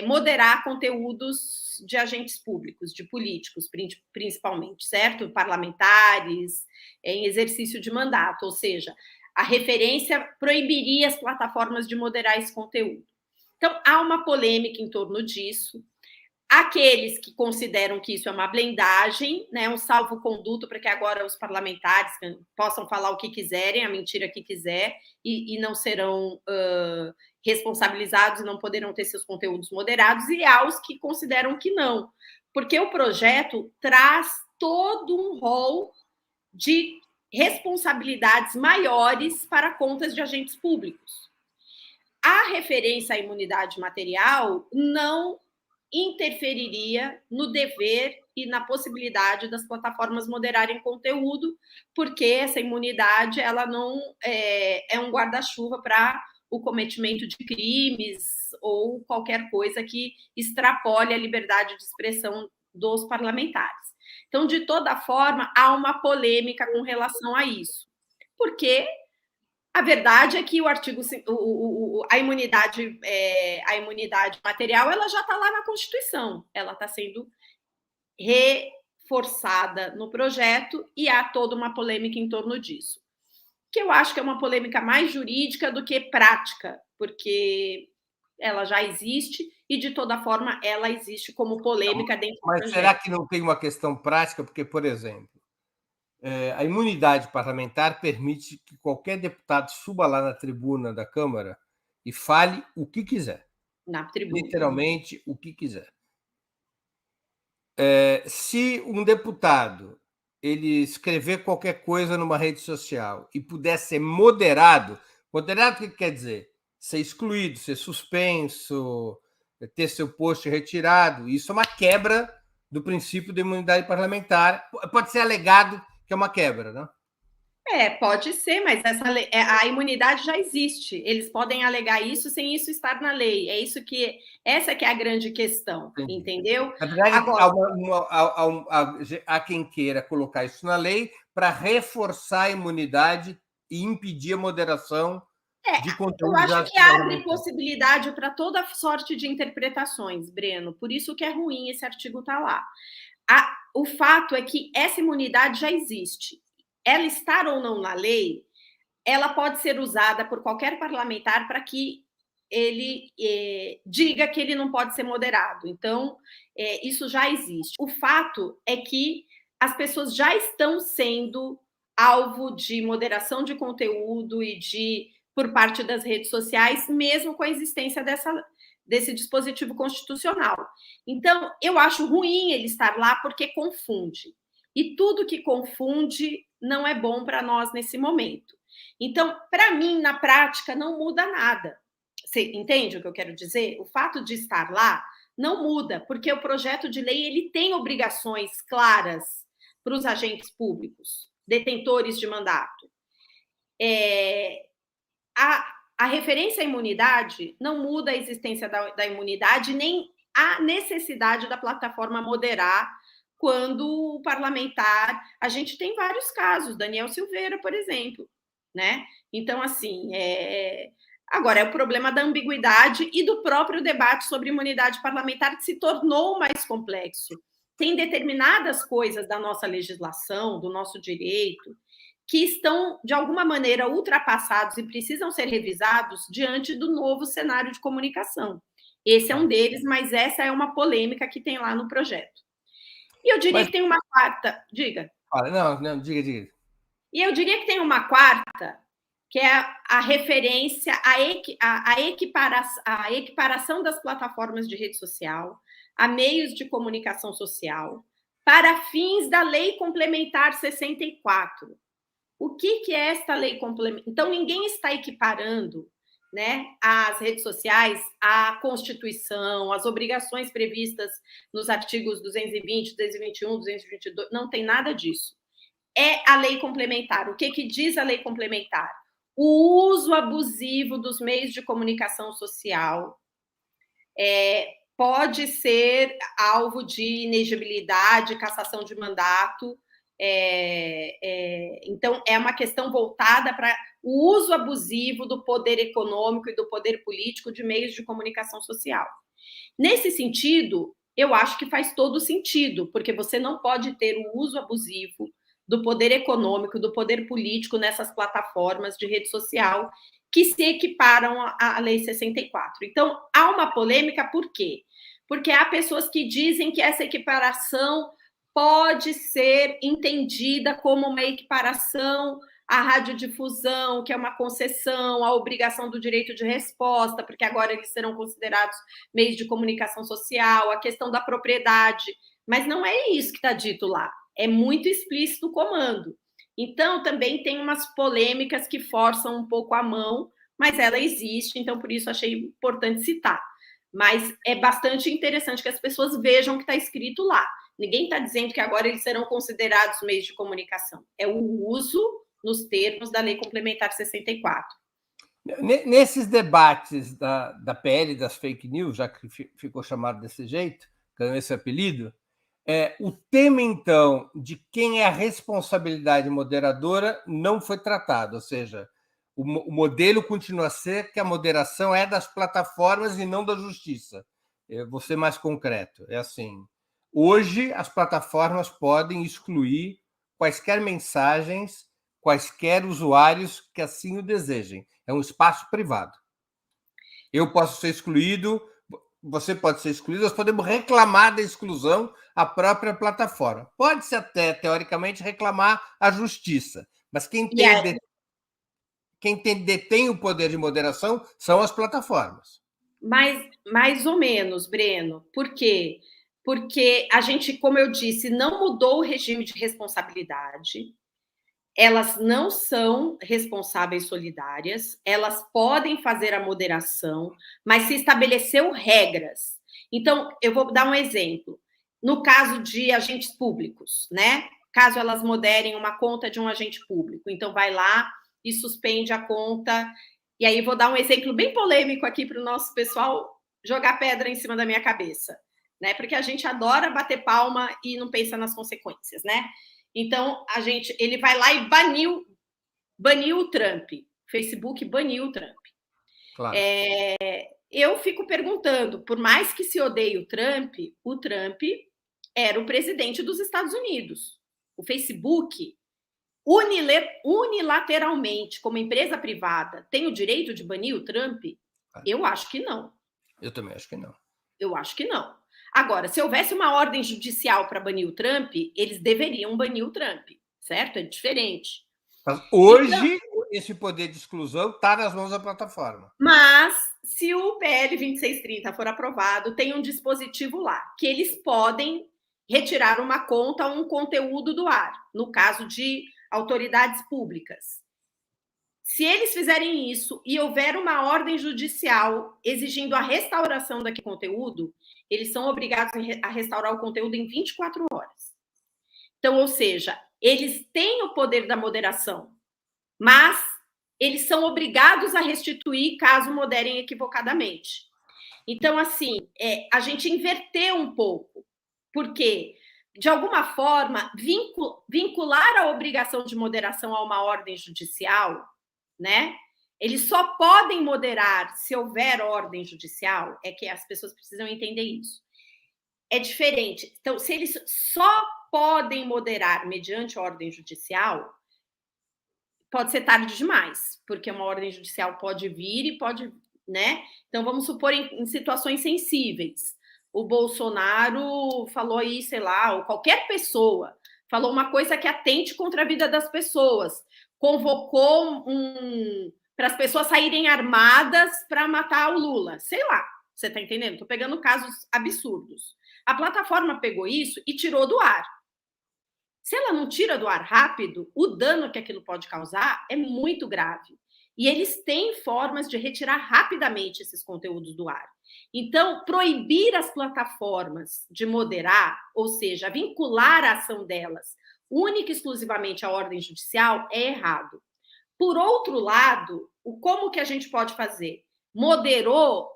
moderar conteúdos de agentes públicos, de políticos, principalmente, certo? Parlamentares, em exercício de mandato, ou seja, a referência proibiria as plataformas de moderar esse conteúdo. Então, há uma polêmica em torno disso. Aqueles que consideram que isso é uma blindagem, né, um salvo-conduto para que agora os parlamentares possam falar o que quiserem, a mentira que quiser, e não serão responsabilizados e não poderão ter seus conteúdos moderados, e há os que consideram que não, porque o projeto traz todo um rol de responsabilidades maiores para contas de agentes públicos. A referência à imunidade material não interferiria no dever e na possibilidade das plataformas moderarem conteúdo, porque essa imunidade ela não é um guarda-chuva para o cometimento de crimes ou qualquer coisa que extrapole a liberdade de expressão dos parlamentares. Então, de toda forma, há uma polêmica com relação a isso, porque a verdade é que o artigo, a imunidade material, ela já está lá na Constituição, ela está sendo reforçada no projeto e há toda uma polêmica em torno disso. Que eu acho que é uma polêmica mais jurídica do que prática, porque ela já existe e, de toda forma, ela existe como polêmica dentro do projeto. Mas será que não tem uma questão prática? Porque, por exemplo, a imunidade parlamentar permite que qualquer deputado suba lá na tribuna da Câmara e fale o que quiser. Na tribuna. Literalmente o que quiser. Se um deputado ele escrever qualquer coisa numa rede social e puder ser moderado, moderado o que quer dizer? Ser excluído, ser suspenso, ter seu post retirado, isso é uma quebra do princípio da imunidade parlamentar. Pode ser alegado que é uma quebra, não? Pode ser, mas a imunidade já existe. Eles podem alegar isso sem isso estar na lei. Essa que é a grande questão, entendi. Entendeu? Na verdade, agora, há quem queira colocar isso na lei para reforçar a imunidade e impedir a moderação de conteúdo. Eu acho que abre possibilidade para toda sorte de interpretações, Breno. Por isso que é ruim esse artigo estar lá. O fato é que essa imunidade já existe. Ela estar ou não na lei, ela pode ser usada por qualquer parlamentar para que ele diga que ele não pode ser moderado. Então, isso já existe. O fato é que as pessoas já estão sendo alvo de moderação de conteúdo e por parte das redes sociais, mesmo com a existência desse dispositivo constitucional. Então, eu acho ruim ele estar lá porque confunde. E tudo que confunde não é bom para nós nesse momento. Então, para mim, na prática, não muda nada. Você entende o que eu quero dizer? O fato de estar lá não muda, porque o projeto de lei ele tem obrigações claras para os agentes públicos, detentores de mandato. A referência à imunidade não muda a existência da imunidade, nem a necessidade da plataforma moderar quando o parlamentar... A gente tem vários casos, Daniel Silveira, por exemplo, né? Então, assim, Agora, é o problema da ambiguidade e do próprio debate sobre imunidade parlamentar, que se tornou mais complexo. Tem determinadas coisas da nossa legislação, do nosso direito, que estão, de alguma maneira, ultrapassados e precisam ser revisados diante do novo cenário de comunicação. Esse é um deles, mas essa é uma polêmica que tem lá no projeto. E eu diria que tem uma quarta... Diga. Não, diga. E eu diria que tem uma quarta, que é a referência à equiparação das plataformas de rede social a meios de comunicação social para fins da Lei Complementar 64. O que é esta lei complementar? Então, ninguém está equiparando, né, as redes sociais à Constituição, as obrigações previstas nos artigos 220, 221, 222, não tem nada disso. É a lei complementar. O que diz a lei complementar? O uso abusivo dos meios de comunicação social pode ser alvo de inegibilidade, cassação de mandato. Então, é uma questão voltada para o uso abusivo do poder econômico e do poder político de meios de comunicação social. Nesse sentido, eu acho que faz todo sentido, porque você não pode ter o uso abusivo do poder econômico, do poder político nessas plataformas de rede social que se equiparam à Lei 64. Então, há uma polêmica, por quê? Porque há pessoas que dizem que essa equiparação pode ser entendida como uma equiparação à radiodifusão, que é uma concessão, à obrigação do direito de resposta, porque agora eles serão considerados meios de comunicação social, a questão da propriedade, mas não é isso que está dito lá. É muito explícito o comando. Então, também tem umas polêmicas que forçam um pouco a mão, mas ela existe, então por isso achei importante citar. Mas é bastante interessante que as pessoas vejam o que está escrito lá. Ninguém está dizendo que agora eles serão considerados meios de comunicação. É o uso nos termos da Lei Complementar 64. Nesses debates da PL das fake news, já que ficou chamado desse jeito, ganhou esse apelido, o tema, então, de quem é a responsabilidade moderadora não foi tratado, ou seja, o modelo continua a ser que a moderação é das plataformas e não da justiça. Eu vou ser mais concreto. É assim, hoje as plataformas podem excluir quaisquer mensagens, quaisquer usuários que assim o desejem. É um espaço privado. Eu posso ser excluído, você pode ser excluído, nós podemos reclamar da exclusão à própria plataforma. Pode-se até, teoricamente, reclamar à justiça, mas quem detém o poder de moderação são as plataformas. Mais ou menos, Breno. Por quê? Porque a gente, como eu disse, não mudou o regime de responsabilidade. Elas não são responsáveis solidárias, elas podem fazer a moderação, mas se estabeleceu regras. Então, eu vou dar um exemplo. No caso de agentes públicos, né? Caso elas moderem uma conta de um agente público, então vai lá e suspende a conta. E aí vou dar um exemplo bem polêmico aqui para o nosso pessoal jogar pedra em cima da minha cabeça, né? Porque a gente adora bater palma e não pensa nas consequências, né? Então, ele vai lá e baniu o Trump. O Facebook baniu o Trump. Claro. Eu fico perguntando, por mais que se odeie o Trump era o presidente dos Estados Unidos. O Facebook, unilateralmente, como empresa privada, tem o direito de banir o Trump? Eu acho que não. Eu também acho que não. Eu acho que não. Agora, se houvesse uma ordem judicial para banir o Trump, eles deveriam banir o Trump, certo? É diferente. Mas hoje, esse poder de exclusão está nas mãos da plataforma. Mas, se o PL 2630 for aprovado, tem um dispositivo lá, que eles podem retirar uma conta ou um conteúdo do ar, no caso de autoridades públicas. Se eles fizerem isso e houver uma ordem judicial exigindo a restauração daquele conteúdo, eles são obrigados a restaurar o conteúdo em 24 horas. Então, ou seja, eles têm o poder da moderação, mas eles são obrigados a restituir caso moderem equivocadamente. Então, assim, a gente inverteu um pouco, porque, de alguma forma, vincular a obrigação de moderação a uma ordem judicial, né, Eles só podem moderar se houver ordem judicial, é que as pessoas precisam entender isso. É diferente. Então, se eles só podem moderar mediante ordem judicial, pode ser tarde demais, porque uma ordem judicial pode vir e pode, né? Então, vamos supor em situações sensíveis. O Bolsonaro falou aí, sei lá, ou qualquer pessoa falou uma coisa que atente contra a vida das pessoas, convocou para as pessoas saírem armadas para matar o Lula, sei lá, você está entendendo? Estou pegando casos absurdos. A plataforma pegou isso e tirou do ar. Se ela não tira do ar rápido, o dano que aquilo pode causar é muito grave. E eles têm formas de retirar rapidamente esses conteúdos do ar. Então, proibir as plataformas de moderar, ou seja, vincular a ação delas única e exclusivamente à ordem judicial, é errado. Por outro lado, como que a gente pode fazer? Moderou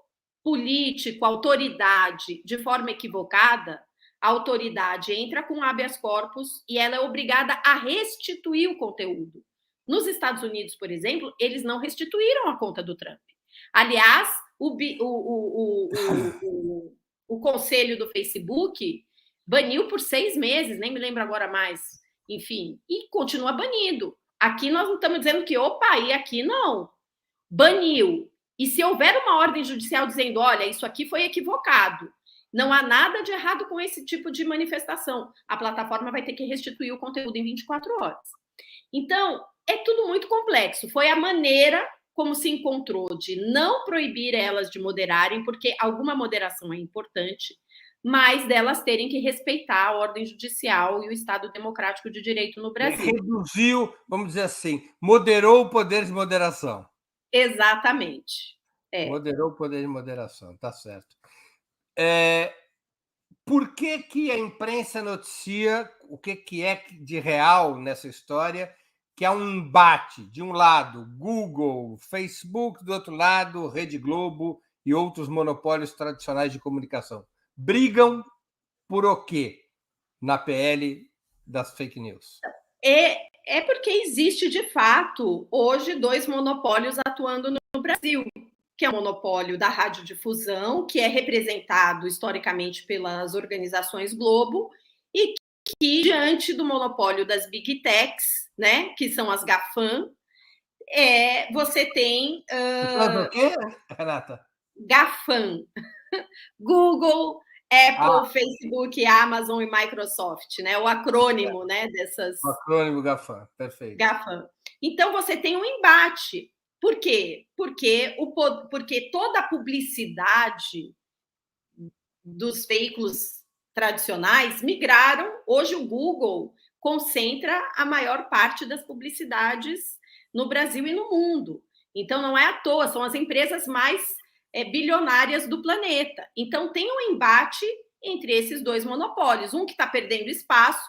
político, autoridade, de forma equivocada, a autoridade entra com habeas corpus e ela é obrigada a restituir o conteúdo. Nos Estados Unidos, por exemplo, eles não restituíram a conta do Trump. Aliás, o conselho do Facebook baniu por 6 meses, nem me lembro agora mais, enfim, e continua banido. Aqui nós não estamos dizendo que, opa, e aqui não. Baniu. E se houver uma ordem judicial dizendo, olha, isso aqui foi equivocado, não há nada de errado com esse tipo de manifestação, a plataforma vai ter que restituir o conteúdo em 24 horas. Então, é tudo muito complexo. Foi a maneira como se encontrou de não proibir elas de moderarem, porque alguma moderação é importante, mas delas terem que respeitar a ordem judicial e o Estado democrático de direito no Brasil. Reduziu, vamos dizer assim, moderou o poder de moderação. Exatamente. Moderou o poder de moderação, tá certo. Por que a imprensa noticia o que é de real nessa história? Que há um embate, de um lado, Google, Facebook, do outro lado, Rede Globo e outros monopólios tradicionais de comunicação. Brigam por o quê na PL das fake news? É porque existe, de fato, hoje, 2 monopólios atuando no Brasil, que é o monopólio da radiodifusão, que é representado historicamente pelas organizações Globo, e que, diante do monopólio das Big Techs, né, que são as GAFAM, você tem... O quê, Renata? GAFAM. Google, Apple, Facebook, Amazon e Microsoft, né? O acrônimo, né, dessas... O acrônimo GAFAM, perfeito. GAFAM. Então, você tem um embate. Por quê? Porque toda a publicidade dos veículos tradicionais migraram. Hoje, o Google concentra a maior parte das publicidades no Brasil e no mundo. Então, não é à toa, são as empresas mais bilionárias do planeta. Então, tem um embate entre esses 2 monopólios. Um que está perdendo espaço,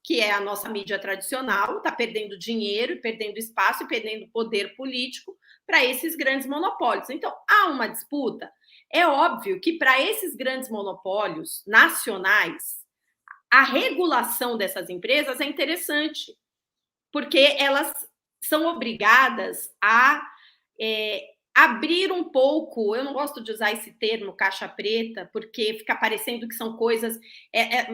que é a nossa mídia tradicional, está perdendo dinheiro, perdendo espaço e perdendo poder político para esses grandes monopólios. Então, há uma disputa. É óbvio que para esses grandes monopólios nacionais, a regulação dessas empresas é interessante, porque elas são obrigadas a abrir um pouco, eu não gosto de usar esse termo caixa preta, porque fica parecendo que são coisas,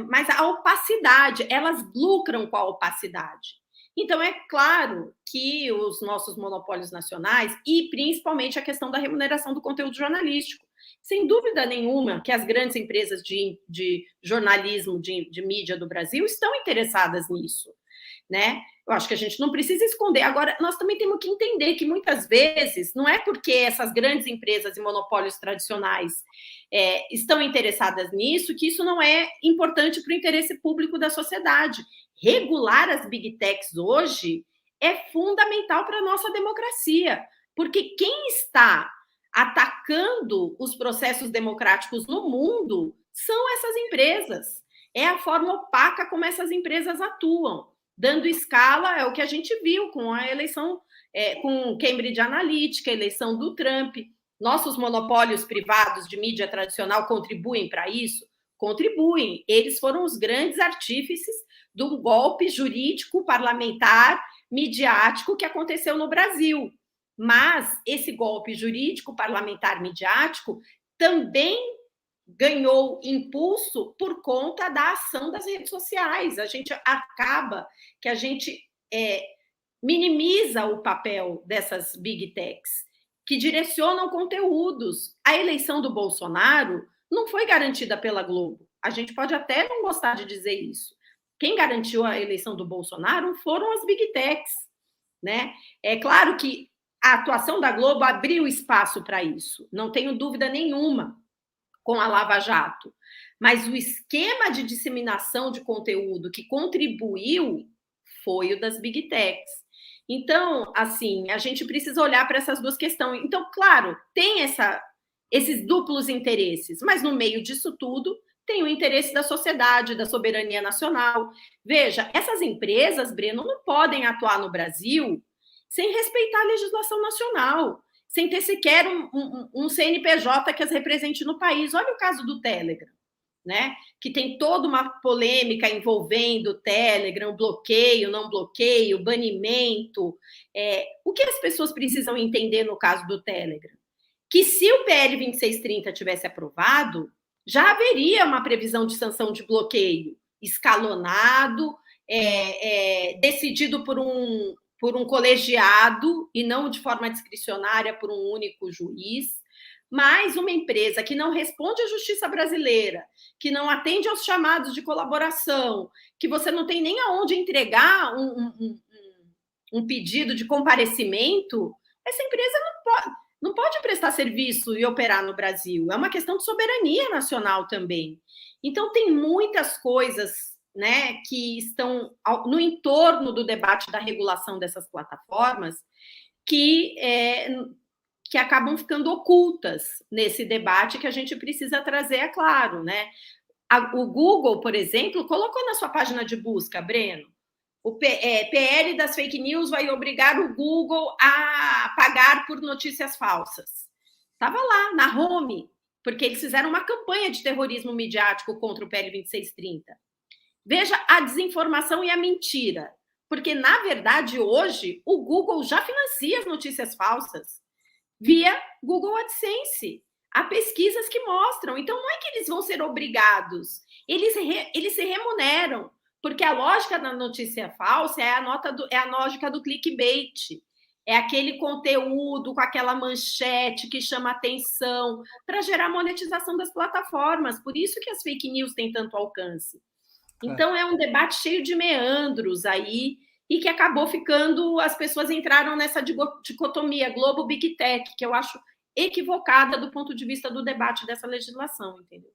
mas a opacidade, elas lucram com a opacidade. Então, é claro que os nossos monopólios nacionais, e principalmente a questão da remuneração do conteúdo jornalístico, sem dúvida nenhuma que as grandes empresas de jornalismo, de mídia do Brasil estão interessadas nisso, né? Eu acho que a gente não precisa esconder. Agora, nós também temos que entender que muitas vezes não é porque essas grandes empresas e monopólios tradicionais estão interessadas nisso que isso não é importante para o interesse público da sociedade. Regular as Big Techs hoje é fundamental para a nossa democracia, porque quem está atacando os processos democráticos no mundo são essas empresas. É a forma opaca como essas empresas atuam. Dando escala, é o que a gente viu com a eleição, com Cambridge Analytica, a eleição do Trump. Nossos monopólios privados de mídia tradicional contribuem para isso? Contribuem. Eles foram os grandes artífices do golpe jurídico, parlamentar, midiático que aconteceu no Brasil. Mas esse golpe jurídico, parlamentar, midiático também ganhou impulso por conta da ação das redes sociais. A gente minimiza o papel dessas big techs, que direcionam conteúdos. A eleição do Bolsonaro não foi garantida pela Globo. A gente pode até não gostar de dizer isso. Quem garantiu a eleição do Bolsonaro foram as big techs, né? É claro que a atuação da Globo abriu espaço para isso, não tenho dúvida nenhuma, com a Lava Jato. Mas o esquema de disseminação de conteúdo que contribuiu foi o das big techs. Então, assim, a gente precisa olhar para essas duas questões. Então, claro, tem esses duplos interesses, mas no meio disso tudo tem o interesse da sociedade, da soberania nacional. Veja, essas empresas, Breno, não podem atuar no Brasil sem respeitar a legislação nacional, sem ter sequer um CNPJ que as represente no país. Olha o caso do Telegram, né? Que tem toda uma polêmica envolvendo o Telegram, bloqueio, não bloqueio, banimento. O que as pessoas precisam entender no caso do Telegram? Que se o PL 2630 tivesse aprovado, já haveria uma previsão de sanção de bloqueio escalonado, decidido por um colegiado e não de forma discricionária por um único juiz. Mas uma empresa que não responde à justiça brasileira, que não atende aos chamados de colaboração, que você não tem nem aonde entregar um pedido de comparecimento, essa empresa não pode prestar serviço e operar no Brasil. É uma questão de soberania nacional também. Então, tem muitas coisas, né, que estão no entorno do debate da regulação dessas plataformas que acabam ficando ocultas nesse debate que a gente precisa trazer, é claro, né? O Google, por exemplo, colocou na sua página de busca, Breno, o PL das fake news vai obrigar o Google a pagar por notícias falsas. Estava lá, na home, porque eles fizeram uma campanha de terrorismo midiático contra o PL 2630. Veja a desinformação e a mentira, porque, na verdade, hoje, o Google já financia as notícias falsas via Google AdSense. Há pesquisas que mostram. Então, não é que eles vão ser obrigados, eles se remuneram, porque a lógica da notícia falsa é a lógica do clickbait. É aquele conteúdo com aquela manchete que chama atenção para gerar monetização das plataformas. Por isso que as fake news têm tanto alcance. Então, é um debate cheio de meandros aí, e que acabou ficando, as pessoas entraram nessa dicotomia Globo Big Tech, que eu acho equivocada do ponto de vista do debate dessa legislação, entendeu?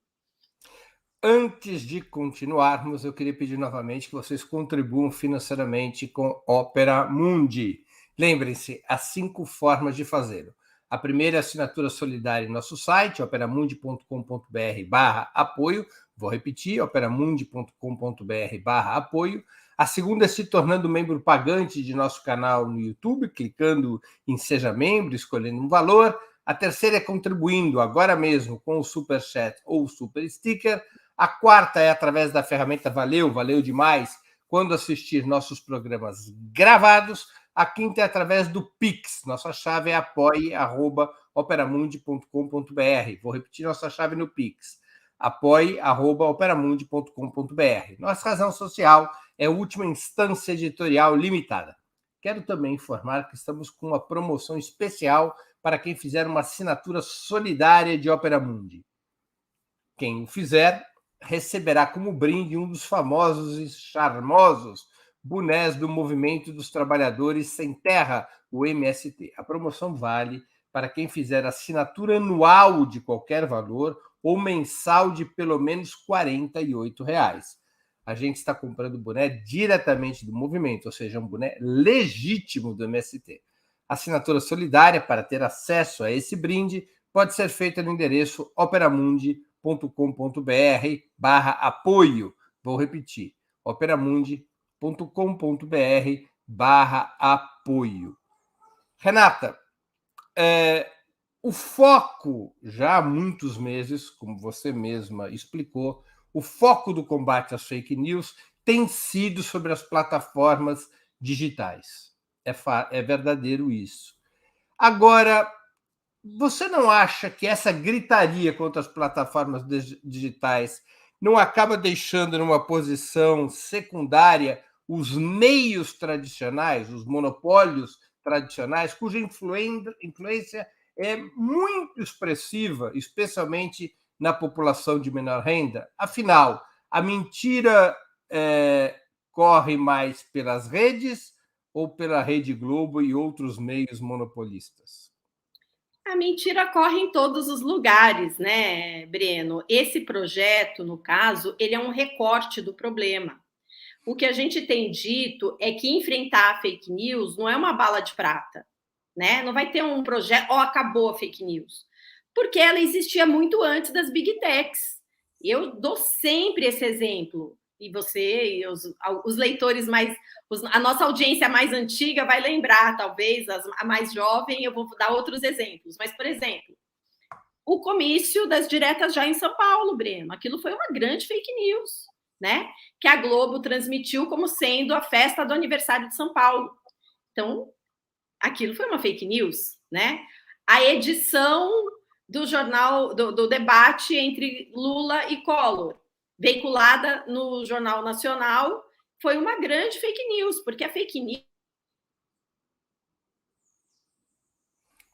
Antes de continuarmos, eu queria pedir novamente que vocês contribuam financeiramente com Opera Mundi. Lembrem-se, há 5 formas de fazê-lo. A primeira é a assinatura solidária em nosso site, operamundi.com.br/apoio. Vou repetir, operamundi.com.br/apoio. A segunda é se tornando membro pagante de nosso canal no YouTube, clicando em Seja Membro, escolhendo um valor. A terceira é contribuindo agora mesmo com o Super Chat ou o Super Sticker. A quarta é através da ferramenta valeu demais, quando assistir nossos programas gravados. A quinta é através do Pix. Nossa chave é apoie@operamundi.com.br. Vou repetir nossa chave no Pix. apoie@operamundi.com.br. Nossa razão social é última instância editorial limitada. Quero também informar que estamos com uma promoção especial para quem fizer uma assinatura solidária de Opera Mundi. Quem o fizer receberá como brinde um dos famosos e charmosos bonés do Movimento dos Trabalhadores Sem Terra, o MST. A promoção vale para quem fizer assinatura anual de qualquer valor ou mensal de pelo menos R$ 48. A gente está comprando boné diretamente do movimento, ou seja, um boné legítimo do MST. A assinatura solidária, para ter acesso a esse brinde, pode ser feita no endereço operamundi.com.br/apoio. Vou repetir, operamundi.com.br/apoio. Renata, o foco, já há muitos meses, como você mesma explicou, o foco do combate às fake news tem sido sobre as plataformas digitais. É verdadeiro isso. Agora, você não acha que essa gritaria contra as plataformas digitais não acaba deixando numa posição secundária os meios tradicionais, os monopólios tradicionais, cuja influência é muito expressiva, especialmente na população de menor renda? Afinal, a mentira corre mais pelas redes ou pela Rede Globo e outros meios monopolistas? A mentira corre em todos os lugares, né, Breno? Esse projeto, no caso, ele é um recorte do problema. O que a gente tem dito é que enfrentar a fake news não é uma bala de prata, né? Não vai ter um projeto, acabou a fake news. Porque ela existia muito antes das big techs. Eu dou sempre esse exemplo. E você, e os leitores mais... a nossa audiência mais antiga vai lembrar, talvez, a mais jovem, eu vou dar outros exemplos. Mas, por exemplo, o comício das diretas já em São Paulo, Breno. Aquilo foi uma grande fake news, né? Que a Globo transmitiu como sendo a festa do aniversário de São Paulo. Então, aquilo foi uma fake news, né? A edição do jornal, do debate entre Lula e Collor, veiculada no Jornal Nacional, foi uma grande fake news, porque a fake news...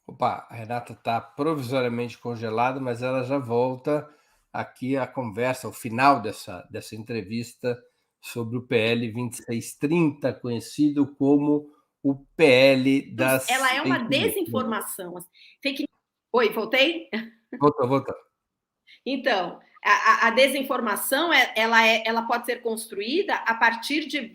Opa, a Renata está provisoriamente congelada, mas ela já volta aqui à conversa, ao final dessa entrevista sobre o PL 2630, conhecido como o PL das... Ela é uma desinformação. Fake news. Oi, voltei? Voltou. Então, a desinformação ela pode ser construída a partir de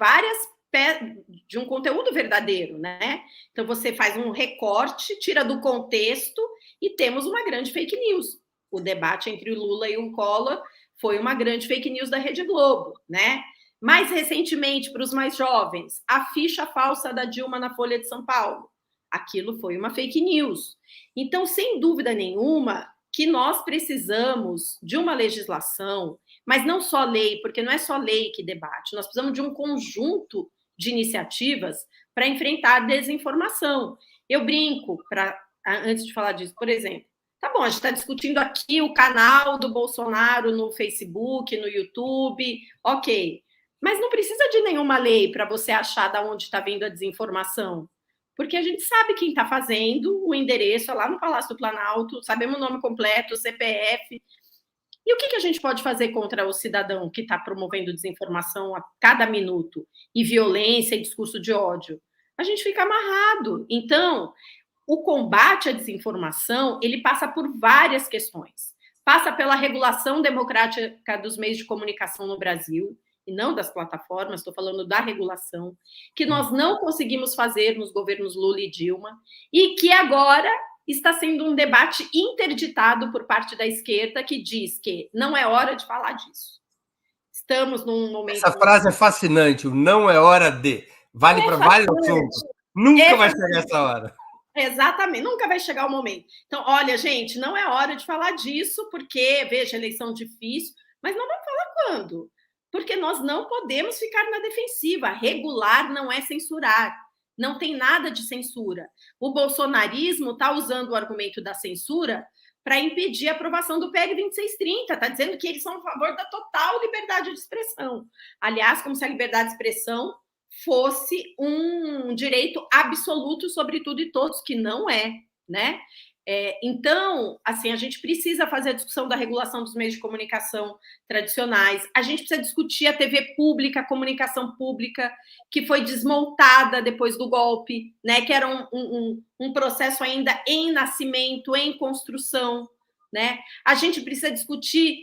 de um conteúdo verdadeiro, né? Então você faz um recorte, tira do contexto e temos uma grande fake news. O debate entre o Lula e o Collor foi uma grande fake news da Rede Globo, né? Mais recentemente, para os mais jovens, a ficha falsa da Dilma na Folha de São Paulo. Aquilo foi uma fake news. Então, sem dúvida nenhuma, que nós precisamos de uma legislação, mas não só lei, porque não é só lei que debate, nós precisamos de um conjunto de iniciativas para enfrentar a desinformação. Eu brinco, antes de falar disso, por exemplo, tá bom, a gente está discutindo aqui o canal do Bolsonaro no Facebook, no YouTube, ok, mas não precisa de nenhuma lei para você achar de onde está vindo a desinformação. Porque a gente sabe quem está fazendo, o endereço é lá no Palácio do Planalto, sabemos o nome completo, o CPF. E o que a gente pode fazer contra o cidadão que está promovendo desinformação a cada minuto, e violência e discurso de ódio? A gente fica amarrado. Então, o combate à desinformação, ele passa por várias questões. Passa pela regulação democrática dos meios de comunicação no Brasil, e não das plataformas, estou falando da regulação, que nós não conseguimos fazer nos governos Lula e Dilma, e que agora está sendo um debate interditado por parte da esquerda, que diz que não é hora de falar disso. Estamos num momento... Essa frase é fascinante, o não é hora de. Vale para vários assuntos. Nunca vai chegar essa hora. Exatamente, nunca vai chegar o momento. Então, olha, gente, não é hora de falar disso, porque, veja, eleição difícil, mas não vamos falar quando? Porque nós não podemos ficar na defensiva. Regular não é censurar. Não tem nada de censura. O bolsonarismo está usando o argumento da censura para impedir a aprovação do PL 2630. Está dizendo que eles são a favor da total liberdade de expressão. Aliás, como se a liberdade de expressão fosse um direito absoluto sobre tudo e todos, que não é, né? Então, assim, a gente precisa fazer a discussão da regulação dos meios de comunicação tradicionais, a gente precisa discutir a TV pública, a comunicação pública, que foi desmontada depois do golpe, né, que era um processo ainda em nascimento, em construção, né? A gente precisa discutir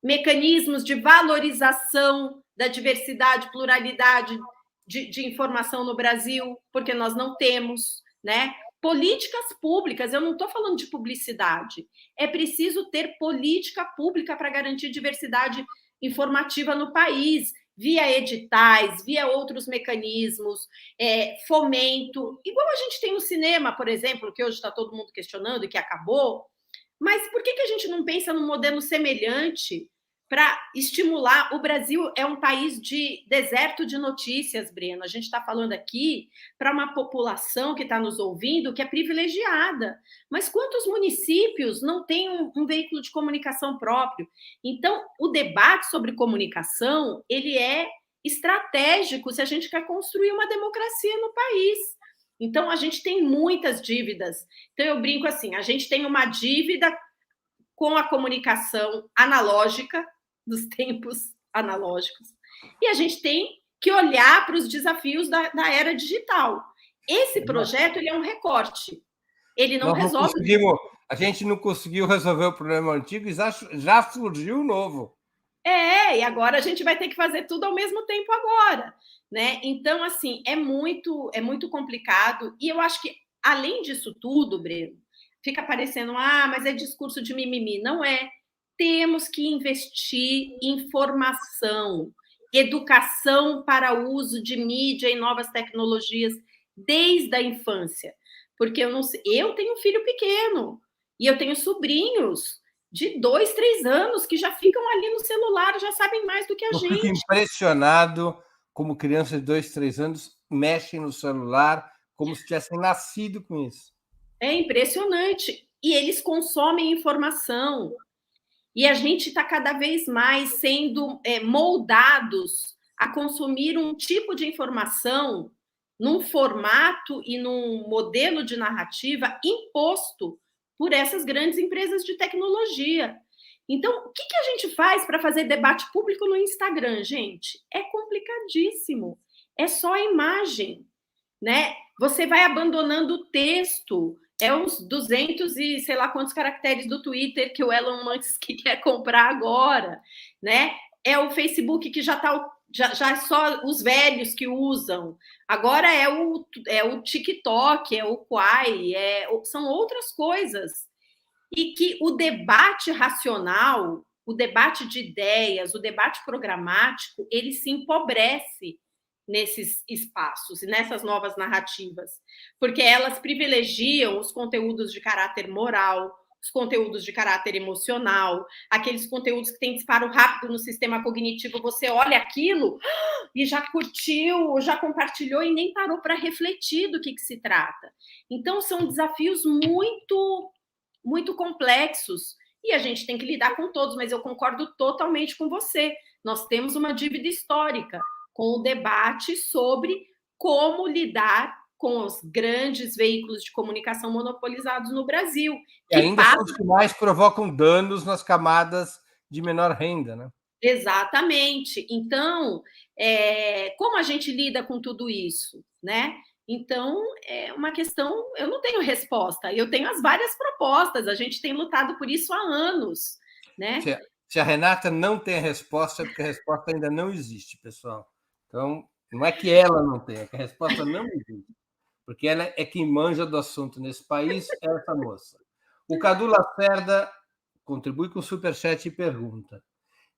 mecanismos de valorização da diversidade, pluralidade de informação no Brasil, porque nós não temos, né? Políticas públicas, eu não estou falando de publicidade, é preciso ter política pública para garantir diversidade informativa no país, via editais, via outros mecanismos, fomento, igual a gente tem no cinema, por exemplo, que hoje está todo mundo questionando e que acabou, mas por que a gente não pensa num modelo semelhante para estimular. O Brasil é um país de deserto de notícias, Breno. A gente está falando aqui para uma população que está nos ouvindo que é privilegiada. Mas quantos municípios não têm um veículo de comunicação próprio? Então, o debate sobre comunicação, ele é estratégico se a gente quer construir uma democracia no país. Então, a gente tem muitas dívidas. Então, eu brinco assim, a gente tem uma dívida com a comunicação analógica, dos tempos analógicos, e a gente tem que olhar para os desafios da era digital. Esse projeto, ele é um recorte. Ele não resolve... A gente não conseguiu resolver o problema antigo e já surgiu o novo. E agora a gente vai ter que fazer tudo ao mesmo tempo agora, né? Então, assim, é muito complicado. E eu acho que, além disso tudo, Breno, fica parecendo, mas é discurso de mimimi. Não é. Temos que investir em formação, educação para o uso de mídia e novas tecnologias desde a infância. Porque eu tenho um filho pequeno e eu tenho sobrinhos de 2, 3 anos que já ficam ali no celular, já sabem mais do que a gente. Eu fico impressionado como crianças de 2, 3 anos mexem no celular como se tivessem nascido com isso. É impressionante. E eles consomem informação. E a gente está cada vez mais sendo moldados a consumir um tipo de informação num formato e num modelo de narrativa imposto por essas grandes empresas de tecnologia. Então, o que a gente faz para fazer debate público no Instagram, gente? É complicadíssimo. É só a imagem, né? Você vai abandonando o texto. É os 200 e sei lá quantos caracteres do Twitter que o Elon Musk quer comprar agora, né? É o Facebook que já é só os velhos que usam. Agora é o TikTok, é o Quai, são outras coisas. E que o debate racional, o debate de ideias, o debate programático, ele se empobrece nesses espaços e nessas novas narrativas, porque elas privilegiam os conteúdos de caráter moral, os conteúdos de caráter emocional, aqueles conteúdos que têm disparo rápido no sistema cognitivo, você olha aquilo e já curtiu, já compartilhou e nem parou para refletir do que se trata. Então, são desafios muito, muito complexos e a gente tem que lidar com todos, mas eu concordo totalmente com você. Nós temos uma dívida histórica com o debate sobre como lidar com os grandes veículos de comunicação monopolizados no Brasil. E ainda são os que mais provocam danos nas camadas de menor renda, né? Exatamente. Então, como a gente lida com tudo isso, né? Então, é uma questão... Eu não tenho resposta, eu tenho as várias propostas, a gente tem lutado por isso há anos, né? Se a Renata não tem a resposta, é porque a resposta ainda não existe, pessoal. Então, não é que ela não tenha, é que a resposta não existe. Porque ela é quem manja do assunto nesse país, é essa moça. O Cadu Lacerda contribui com o Superchat e pergunta: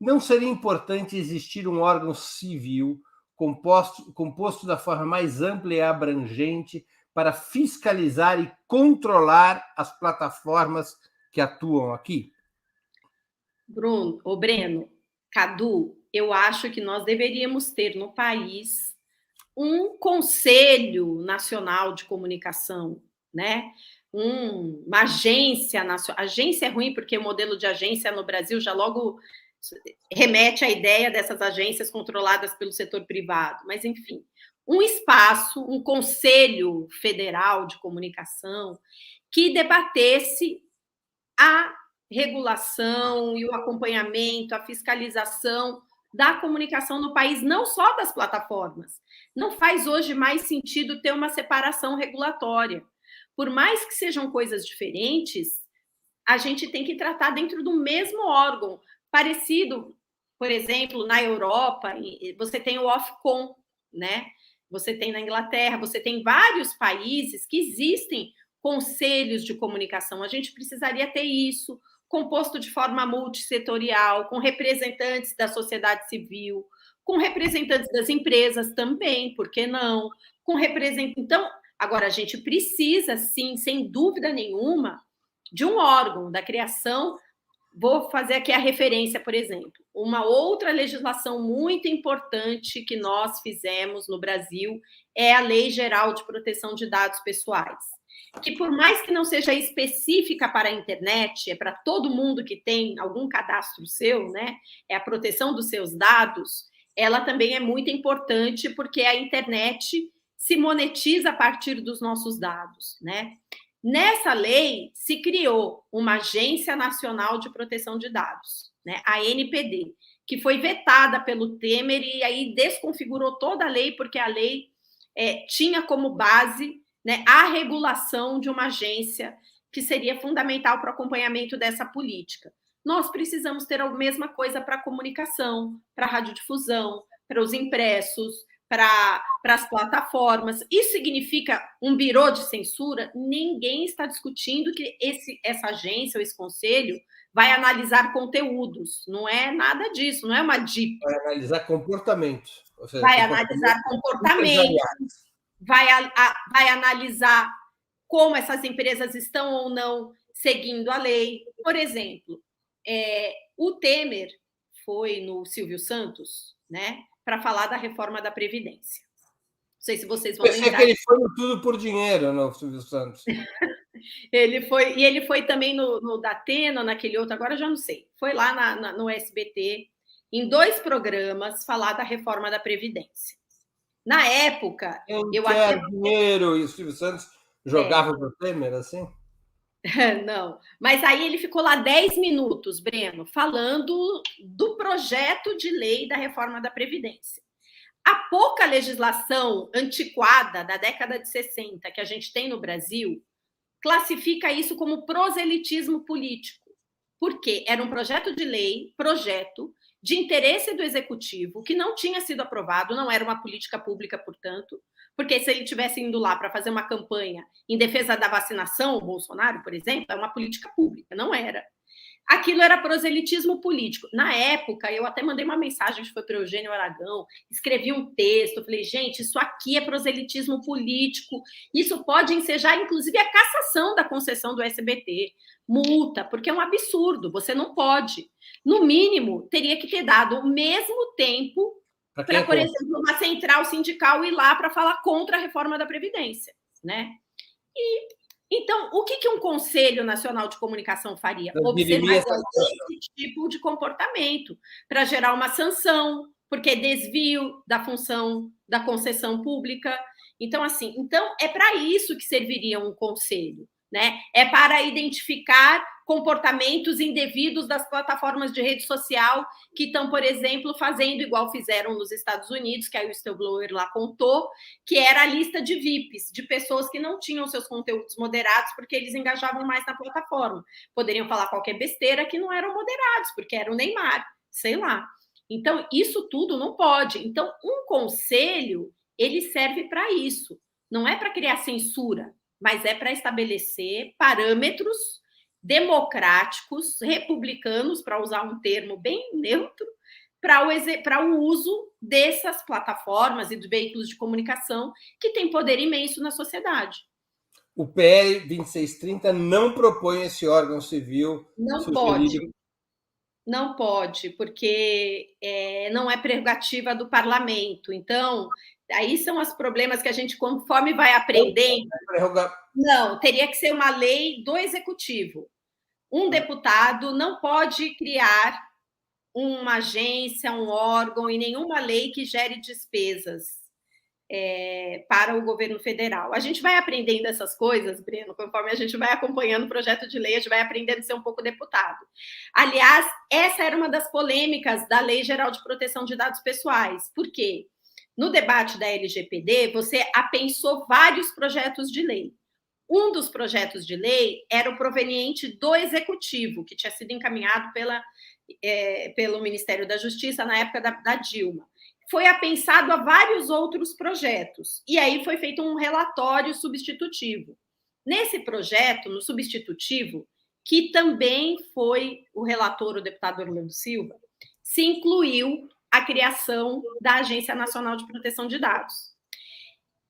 não seria importante existir um órgão civil composto da forma mais ampla e abrangente para fiscalizar e controlar as plataformas que atuam aqui? Breno, Cadu, eu acho que nós deveríamos ter no país um Conselho Nacional de Comunicação, né? Uma agência nacional. Agência é ruim porque o modelo de agência no Brasil já logo remete à ideia dessas agências controladas pelo setor privado, mas enfim, um espaço, um Conselho Federal de Comunicação que debatesse a regulação e o acompanhamento, a fiscalização da comunicação no país, não só das plataformas. Não faz hoje mais sentido ter uma separação regulatória. Por mais que sejam coisas diferentes, a gente tem que tratar dentro do mesmo órgão, parecido, por exemplo, na Europa, você tem o Ofcom, né? Você tem na Inglaterra, você tem vários países que existem conselhos de comunicação. A gente precisaria ter isso, composto de forma multissetorial, com representantes da sociedade civil, com representantes das empresas também, por que não? Então, agora, a gente precisa, sim, sem dúvida nenhuma, de um órgão, da criação Vou fazer aqui a referência, por exemplo. Uma outra legislação muito importante que nós fizemos no Brasil é a Lei Geral de Proteção de Dados Pessoais, que por mais que não seja específica para a internet, é para todo mundo que tem algum cadastro seu, né? É a proteção dos seus dados, ela também é muito importante porque a internet se monetiza a partir dos nossos dados, né? Nessa lei, se criou uma Agência Nacional de Proteção de Dados, né, a ANPD, que foi vetada pelo Temer e aí desconfigurou toda a lei, porque a lei tinha como base, né, a regulação de uma agência que seria fundamental para o acompanhamento dessa política. Nós precisamos ter a mesma coisa para a comunicação, para a radiodifusão, para os impressos, para as plataformas. Isso significa um birô de censura? Ninguém está discutindo que essa agência ou esse conselho vai analisar conteúdos. Não é nada disso, não é uma DIP. Vai analisar comportamento. Vai analisar comportamento, vai analisar como essas empresas estão ou não seguindo a lei. Por exemplo, o Temer foi no Silvio Santos, né, para falar da reforma da Previdência. Não sei se vocês vão lembrar. Que ele foi no Tudo por Dinheiro, no Silvio Santos. Ele foi também no Datena, naquele outro, agora eu já não sei. Foi lá no SBT, em 2 programas, falar da reforma da Previdência. Na época... eu quero dinheiro, e o Silvio Santos jogava para o Temer, assim? Não, mas aí ele ficou lá 10 minutos, Breno, falando do projeto de lei da reforma da Previdência. A pouca legislação antiquada da década de 60 que a gente tem no Brasil classifica isso como proselitismo político, porque era um projeto de lei, de interesse do executivo, que não tinha sido aprovado, não era uma política pública, portanto, porque se ele tivesse indo lá para fazer uma campanha em defesa da vacinação, o Bolsonaro, por exemplo, é uma política pública, não era. Aquilo era proselitismo político. Na época, eu até mandei uma mensagem, acho que foi para o Eugênio Aragão, escrevi um texto, falei, gente, isso aqui é proselitismo político, isso pode ensejar, inclusive, a cassação da concessão do SBT, multa, porque é um absurdo, você não pode. No mínimo, teria que ter dado o mesmo tempo para, por exemplo, uma central sindical ir lá para falar contra a reforma da Previdência, né? Então, o que um Conselho Nacional de Comunicação faria? Observar esse tipo de comportamento para gerar uma sanção, porque é desvio da função da concessão pública. Então, assim, é para isso que serviria um conselho, né? É para identificar comportamentos indevidos das plataformas de rede social que estão, por exemplo, fazendo igual fizeram nos Estados Unidos, que aí o whistleblower lá contou, que era a lista de VIPs, de pessoas que não tinham seus conteúdos moderados porque eles engajavam mais na plataforma. Poderiam falar qualquer besteira que não eram moderados, porque era o Neymar, sei lá. Então, isso tudo não pode. Então, um conselho, ele serve para isso. Não é para criar censura, mas é para estabelecer parâmetros democráticos, republicanos, para usar um termo bem neutro, para o uso dessas plataformas e dos veículos de comunicação que têm poder imenso na sociedade. O PL 2630 não propõe esse órgão civil. Não pode. Não pode, porque não é prerrogativa do parlamento. Então, aí são os problemas que a gente, conforme vai aprendendo... Não, teria que ser uma lei do executivo. Um deputado não pode criar uma agência, um órgão e nenhuma lei que gere despesas para o governo federal. A gente vai aprendendo essas coisas, Breno, conforme a gente vai acompanhando o projeto de lei, a gente vai aprendendo a ser um pouco deputado. Aliás, essa era uma das polêmicas da Lei Geral de Proteção de Dados Pessoais. Por quê? No debate da LGPD, você apensou vários projetos de lei. Um dos projetos de lei era o proveniente do Executivo, que tinha sido encaminhado pelo Ministério da Justiça na época da Dilma. Foi apensado a vários outros projetos, e aí foi feito um relatório substitutivo. Nesse projeto, no substitutivo, que também foi o relator, o deputado Orlando Silva, se incluiu a criação da Agência Nacional de Proteção de Dados.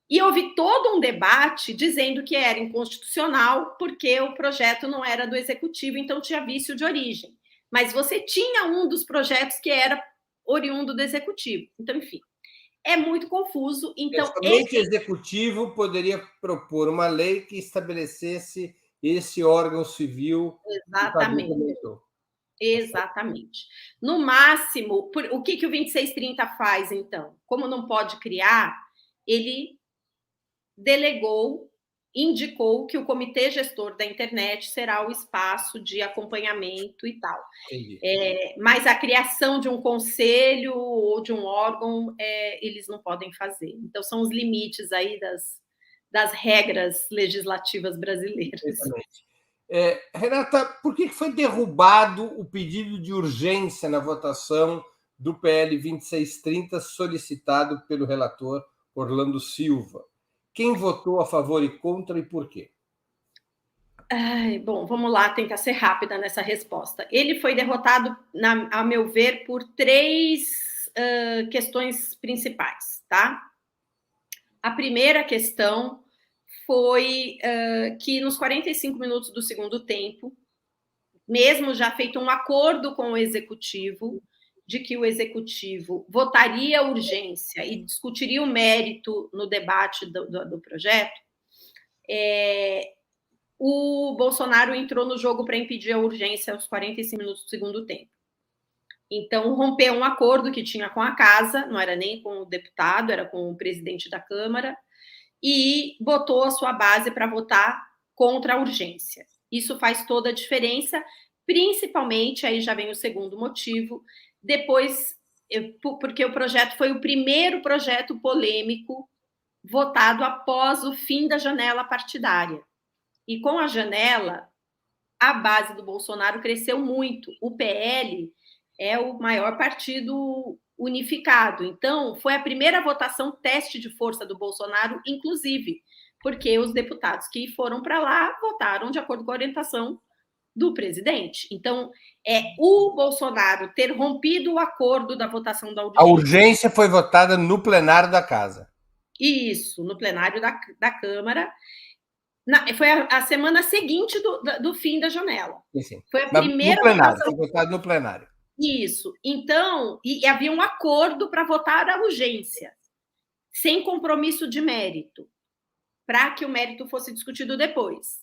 E houve todo um debate dizendo que era inconstitucional porque o projeto não era do Executivo, então tinha vício de origem. mas você tinha um dos projetos que era oriundo do executivo. Então, enfim, é muito confuso. Então, somente o executivo poderia propor uma lei que estabelecesse esse órgão civil. Exatamente. Exatamente. No máximo, o que o 2630 faz, então? Como não pode criar, ele indicou que o comitê gestor da internet será o espaço de acompanhamento e tal. Mas a criação de um conselho ou de um órgão, eles não podem fazer. Então, são os limites aí das regras legislativas brasileiras. Exatamente. Renata, por que foi derrubado o pedido de urgência na votação do PL 2630 solicitado pelo relator Orlando Silva? Quem votou a favor e contra e por quê? Bom, vamos lá, tentar ser rápida nessa resposta. Ele foi derrotado, a meu ver, por 3 questões principais, tá? A primeira questão foi que nos 45 minutos do segundo tempo, mesmo já feito um acordo com o executivo, de que o executivo votaria a urgência e discutiria o mérito no debate do projeto, o Bolsonaro entrou no jogo para impedir a urgência aos 45 minutos do segundo tempo. Então, rompeu um acordo que tinha com a casa, não era nem com o deputado, era com o presidente da Câmara, e botou a sua base para votar contra a urgência. Isso faz toda a diferença, principalmente, aí já vem o segundo motivo, depois, porque o projeto foi o primeiro projeto polêmico votado após o fim da janela partidária. E com a janela, a base do Bolsonaro cresceu muito. O PL é o maior partido unificado. Então, foi a primeira votação teste de força do Bolsonaro, inclusive, porque os deputados que foram para lá votaram de acordo com a orientação do presidente. Então, o Bolsonaro ter rompido o acordo da votação da urgência. A urgência foi votada no plenário da casa. Isso, no plenário da Câmara. Foi a semana seguinte do fim da janela. Sim. Foi a primeira votação. Foi votado no plenário. Isso. Então, e havia um acordo para votar a urgência, sem compromisso de mérito, para que o mérito fosse discutido depois.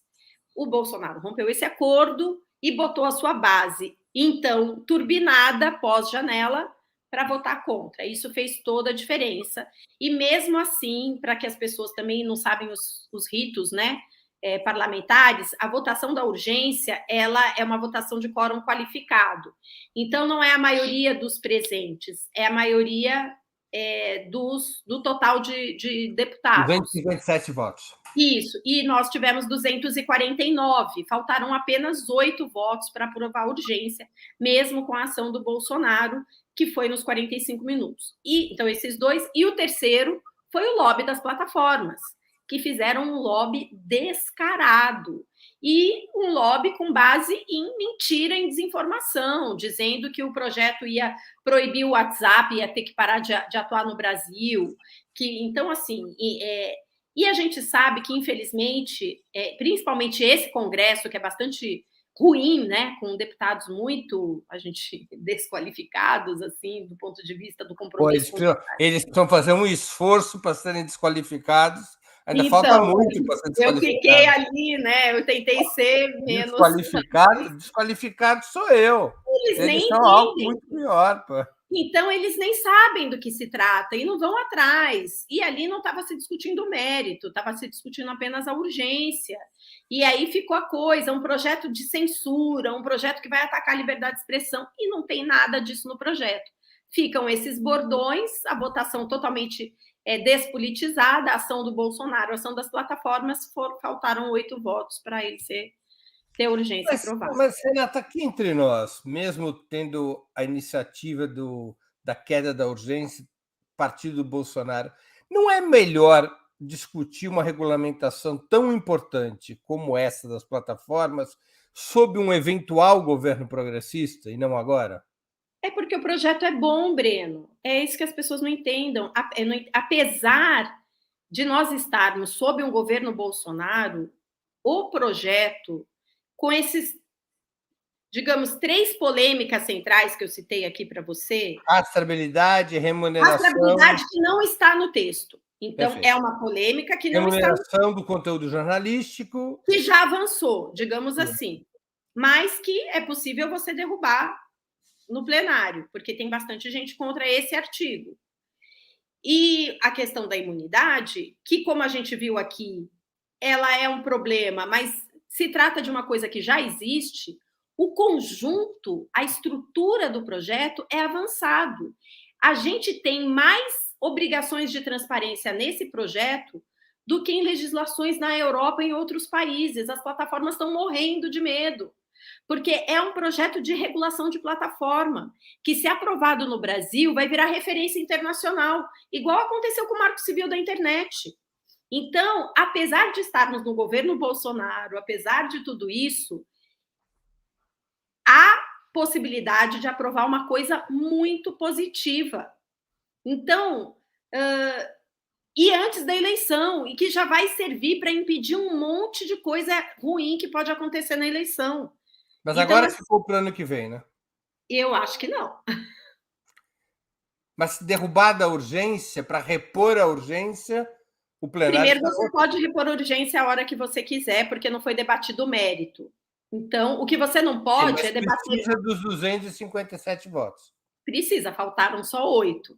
O Bolsonaro rompeu esse acordo e botou a sua base, então, turbinada pós-janela, para votar contra. Isso fez toda a diferença. E mesmo assim, para que as pessoas também não sabem os ritos, né, parlamentares, a votação da urgência, ela é uma votação de quórum qualificado. Então, não é a maioria dos presentes, é a maioria do total de deputados. 227 votos. Isso, e nós tivemos 249, faltaram apenas 8 votos para aprovar a urgência, mesmo com a ação do Bolsonaro, que foi nos 45 minutos. Então, esses 2, e o terceiro foi o lobby das plataformas, que fizeram um lobby descarado, e um lobby com base em mentira, em desinformação, dizendo que o projeto ia proibir o WhatsApp, ia ter que parar de atuar no Brasil, então, assim... E a gente sabe que, infelizmente, principalmente esse Congresso, que é bastante ruim, né, com deputados muito, desqualificados, assim, do ponto de vista do compromisso. Eles precisam fazer um esforço para serem desqualificados. Ainda falta muito para ser desqualificado. Eu fiquei ali, né, eu tentei ser menos... Desqualificado sou eu. Eles são algo muito pior, pô. Então, eles nem sabem do que se trata e não vão atrás. E ali não estava se discutindo o mérito, estava se discutindo apenas a urgência. E aí ficou a coisa, um projeto de censura, um projeto que vai atacar a liberdade de expressão, e não tem nada disso no projeto. Ficam esses bordões, a votação totalmente despolitizada, a ação do Bolsonaro, a ação das plataformas, faltaram 8 votos para ele ter urgência aprovada. Mas, Renata, aqui entre nós, mesmo tendo a iniciativa da queda da urgência, partido do Bolsonaro, não é melhor discutir uma regulamentação tão importante como essa das plataformas sob um eventual governo progressista e não agora? É porque o projeto é bom, Breno. É isso que as pessoas não entendam. Apesar de nós estarmos sob um governo Bolsonaro, o projeto, com esses digamos, 3 polêmicas centrais que eu citei aqui para você. Rastreabilidade, remuneração. Rastreabilidade que não está no texto. Então, Perfeito. é uma polêmica que não está no texto. Remuneração do conteúdo jornalístico. Que já avançou, digamos assim. Mas que é possível você derrubar no plenário, porque tem bastante gente contra esse artigo. E a questão da imunidade, que, como a gente viu aqui, ela é um problema, mas se trata de uma coisa que já existe, o conjunto, a estrutura do projeto é avançado. A gente tem mais obrigações de transparência nesse projeto do que em legislações na Europa e em outros países. As plataformas estão morrendo de medo, porque é um projeto de regulação de plataforma, que, se aprovado no Brasil, vai virar referência internacional, igual aconteceu com o Marco Civil da Internet. Então, apesar de estarmos no governo Bolsonaro, apesar de tudo isso, há possibilidade de aprovar uma coisa muito positiva. Então, e antes da eleição, e que já vai servir para impedir um monte de coisa ruim que pode acontecer na eleição. Mas então, agora ficou para o ano que vem, né? Eu acho que não. Mas derrubada a urgência, para repor a urgência, o plenário... Primeiro, você pode repor a urgência a hora que você quiser, porque não foi debatido o mérito. Então, o que você não pode é debater... Precisa dos 257 votos. Precisa, faltaram só 8.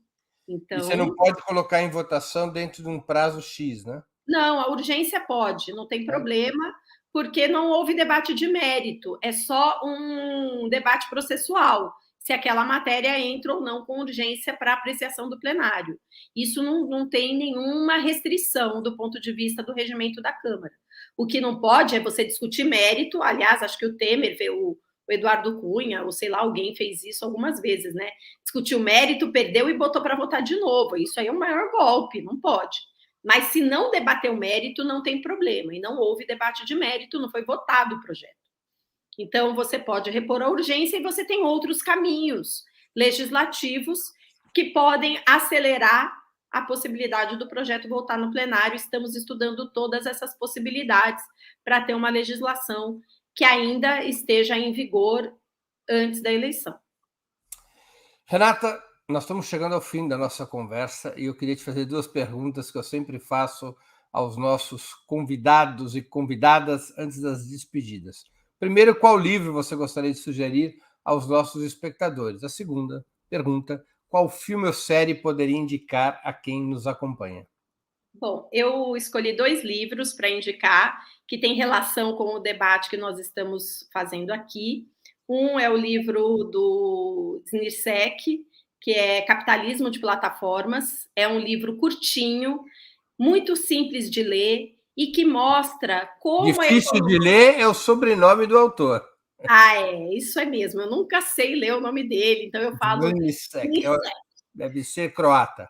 Então... E você não pode colocar em votação dentro de um prazo X, né? Não, a urgência pode, não tem problema, porque não houve debate de mérito, é só um debate processual, se aquela matéria entra ou não com urgência para apreciação do plenário. Isso não tem nenhuma restrição do ponto de vista do regimento da Câmara. O que não pode é você discutir mérito, aliás, acho que o Temer, o Eduardo Cunha, ou sei lá, alguém fez isso algumas vezes, né? Discutiu mérito, perdeu e botou para votar de novo. Isso aí é o maior golpe, não pode. Mas se não debater o mérito, não tem problema. E não houve debate de mérito, não foi votado o projeto. Então, você pode repor a urgência e você tem outros caminhos legislativos que podem acelerar a possibilidade do projeto voltar no plenário. Estamos estudando todas essas possibilidades para ter uma legislação que ainda esteja em vigor antes da eleição. Renata, nós estamos chegando ao fim da nossa conversa e eu queria te fazer 2 perguntas que eu sempre faço aos nossos convidados e convidadas antes das despedidas. Primeiro, qual livro você gostaria de sugerir aos nossos espectadores? A segunda pergunta, qual filme ou série poderia indicar a quem nos acompanha? Bom, eu escolhi 2 livros para indicar que tem relação com o debate que nós estamos fazendo aqui. Um é o livro do Snirsek, que é Capitalismo de Plataformas. É um livro curtinho, muito simples de ler e que mostra como... Difícil de ler é o sobrenome do autor. Isso é mesmo. Eu nunca sei ler o nome dele, então eu falo... Snirsek. Deve ser croata.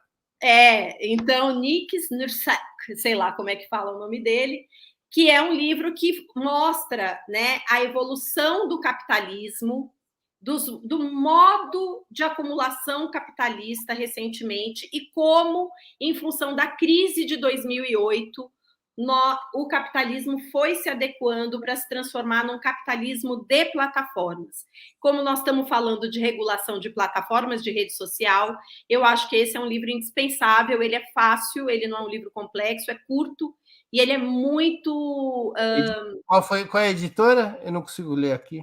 Então, Nick Snirsek, sei lá como é que fala o nome dele, que é um livro que mostra, né, a evolução do capitalismo, do modo de acumulação capitalista recentemente e como, em função da crise de 2008, o capitalismo foi se adequando para se transformar num capitalismo de plataformas. Como nós estamos falando de regulação de plataformas de rede social, eu acho que esse é um livro indispensável, ele é fácil, ele não é um livro complexo, é curto, e ele é muito... Qual é a editora? Eu não consigo ler aqui.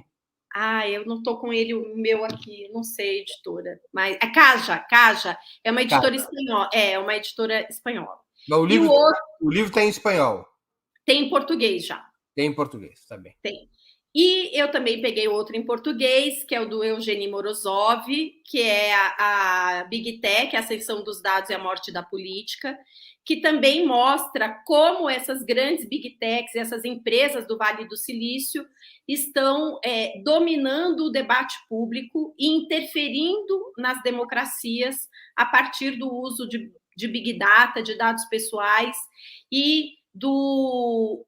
Eu não estou com ele, o meu aqui, não sei, editora. Mas é Caja, é uma editora espanhola. É uma editora espanhola. Mas o livro está em espanhol. Tem em português já. Tem em português, tá bem. Tem. E eu também peguei outro em português, que é o do Eugênio Morozov, que é a Big Tech, a Ascensão dos Dados e a Morte da Política, que também mostra como essas grandes Big Techs, essas empresas do Vale do Silício, estão dominando o debate público e interferindo nas democracias a partir do uso de Big Data, de dados pessoais e do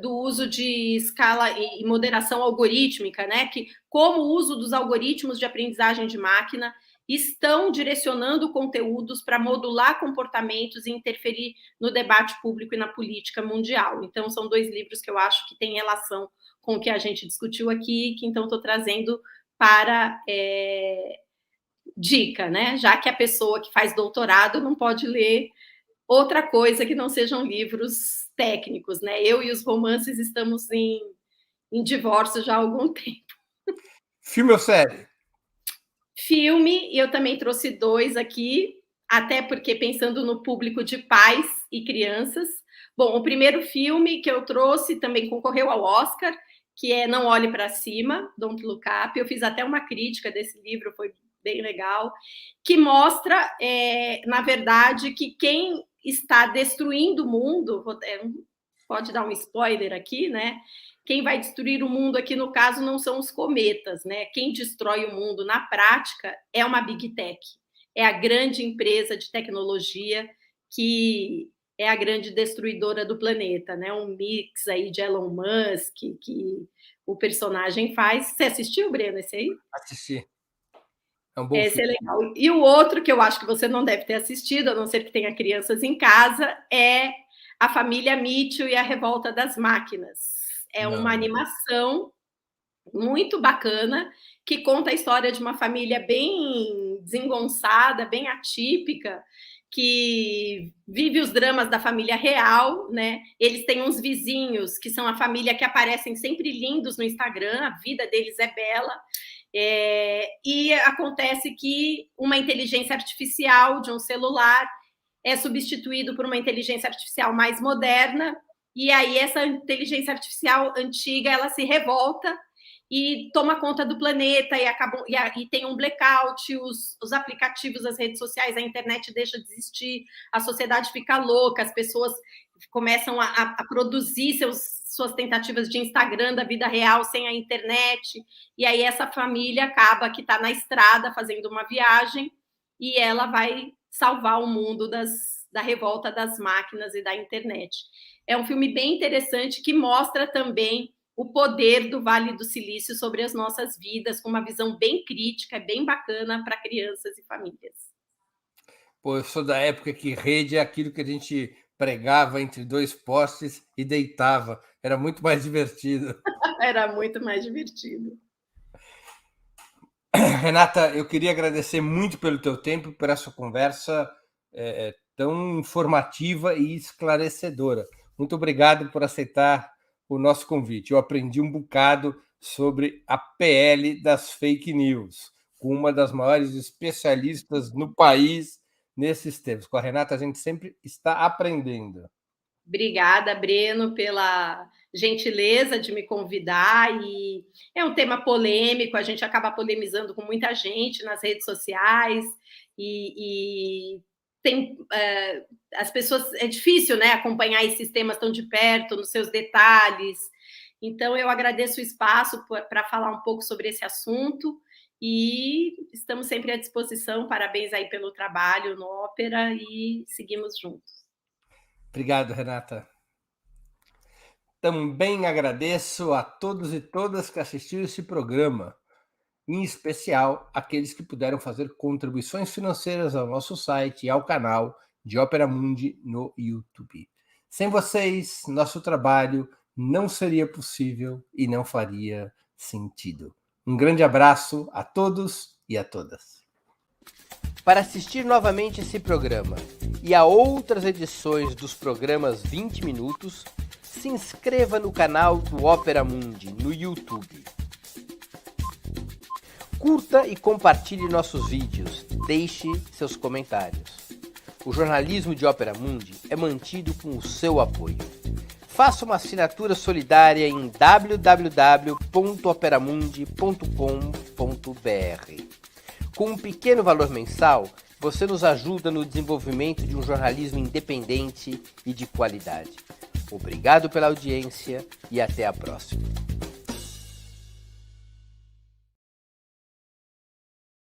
uso de escala e moderação algorítmica, né? Que, como o uso dos algoritmos de aprendizagem de máquina estão direcionando conteúdos para modular comportamentos e interferir no debate público e na política mundial. Então, são 2 livros que eu acho que têm relação com o que a gente discutiu aqui, que então estou trazendo para dica, né? Já que a pessoa que faz doutorado não pode ler outra coisa que não sejam livros técnicos, né? Eu e os romances estamos em divórcio já há algum tempo. Filme ou série? Filme, e eu também trouxe 2 aqui, até porque pensando no público de pais e crianças. Bom, o primeiro filme que eu trouxe também concorreu ao Oscar, que é Não Olhe para Cima, Don't Look Up. Eu fiz até uma crítica desse livro, foi bem legal, que mostra, na verdade, que quem está destruindo o mundo, pode dar um spoiler aqui, né? Quem vai destruir o mundo aqui, no caso, não são os cometas, né? Quem destrói o mundo na prática é uma Big Tech, é a grande empresa de tecnologia que é a grande destruidora do planeta, né? Um mix aí de Elon Musk que o personagem faz. Você assistiu, Breno, esse aí? Assisti. É um bom Esse filme. é legal. E o outro que eu acho que você não deve ter assistido, a não ser que tenha crianças em casa, é A Família Mitchell e a Revolta das Máquinas. É uma animação muito bacana que conta a história de uma família bem desengonçada, bem atípica, que vive os dramas da família real, né? Eles têm uns vizinhos que são a família que aparecem sempre lindos no Instagram, a vida deles é bela. E acontece que uma inteligência artificial de um celular é substituído por uma inteligência artificial mais moderna, e aí essa inteligência artificial antiga ela se revolta e toma conta do planeta e tem um blackout, os aplicativos, as redes sociais, a internet deixa de existir, a sociedade fica louca, as pessoas começam a produzir suas tentativas de Instagram da vida real sem a internet, e aí essa família acaba que está na estrada fazendo uma viagem e ela vai salvar o mundo da revolta das máquinas e da internet. É um filme bem interessante que mostra também o poder do Vale do Silício sobre as nossas vidas, com uma visão bem crítica, bem bacana para crianças e famílias. Pô, eu sou da época que rede é aquilo que a gente pregava entre 2 postes e deitava. Era muito mais divertido. Era muito mais divertido. Renata, eu queria agradecer muito pelo teu tempo, por essa conversa tão informativa e esclarecedora. Muito obrigado por aceitar o nosso convite. Eu aprendi um bocado sobre a PL das fake news, com uma das maiores especialistas no país nesses termos. Com a Renata, a gente sempre está aprendendo. Obrigada, Breno, pela gentileza de me convidar. E é um tema polêmico, a gente acaba polemizando com muita gente nas redes sociais e tem as pessoas, é difícil, né, acompanhar esses temas tão de perto, nos seus detalhes. Então, eu agradeço o espaço para falar um pouco sobre esse assunto e estamos sempre à disposição. Parabéns aí pelo trabalho no Ópera e seguimos juntos. Obrigado, Renata. Também agradeço a todos e todas que assistiram esse programa, em especial aqueles que puderam fazer contribuições financeiras ao nosso site e ao canal de Ópera Mundi no YouTube. Sem vocês, nosso trabalho não seria possível e não faria sentido. Um grande abraço a todos e a todas. Para assistir novamente esse programa e a outras edições dos programas 20 Minutos, se inscreva no canal do Ópera Mundi no YouTube. Curta e compartilhe nossos vídeos, deixe seus comentários. O jornalismo de Ópera Mundi é mantido com o seu apoio. Faça uma assinatura solidária em www.operamundi.com.br. Com um pequeno valor mensal, você nos ajuda no desenvolvimento de um jornalismo independente e de qualidade. Obrigado pela audiência e até a próxima.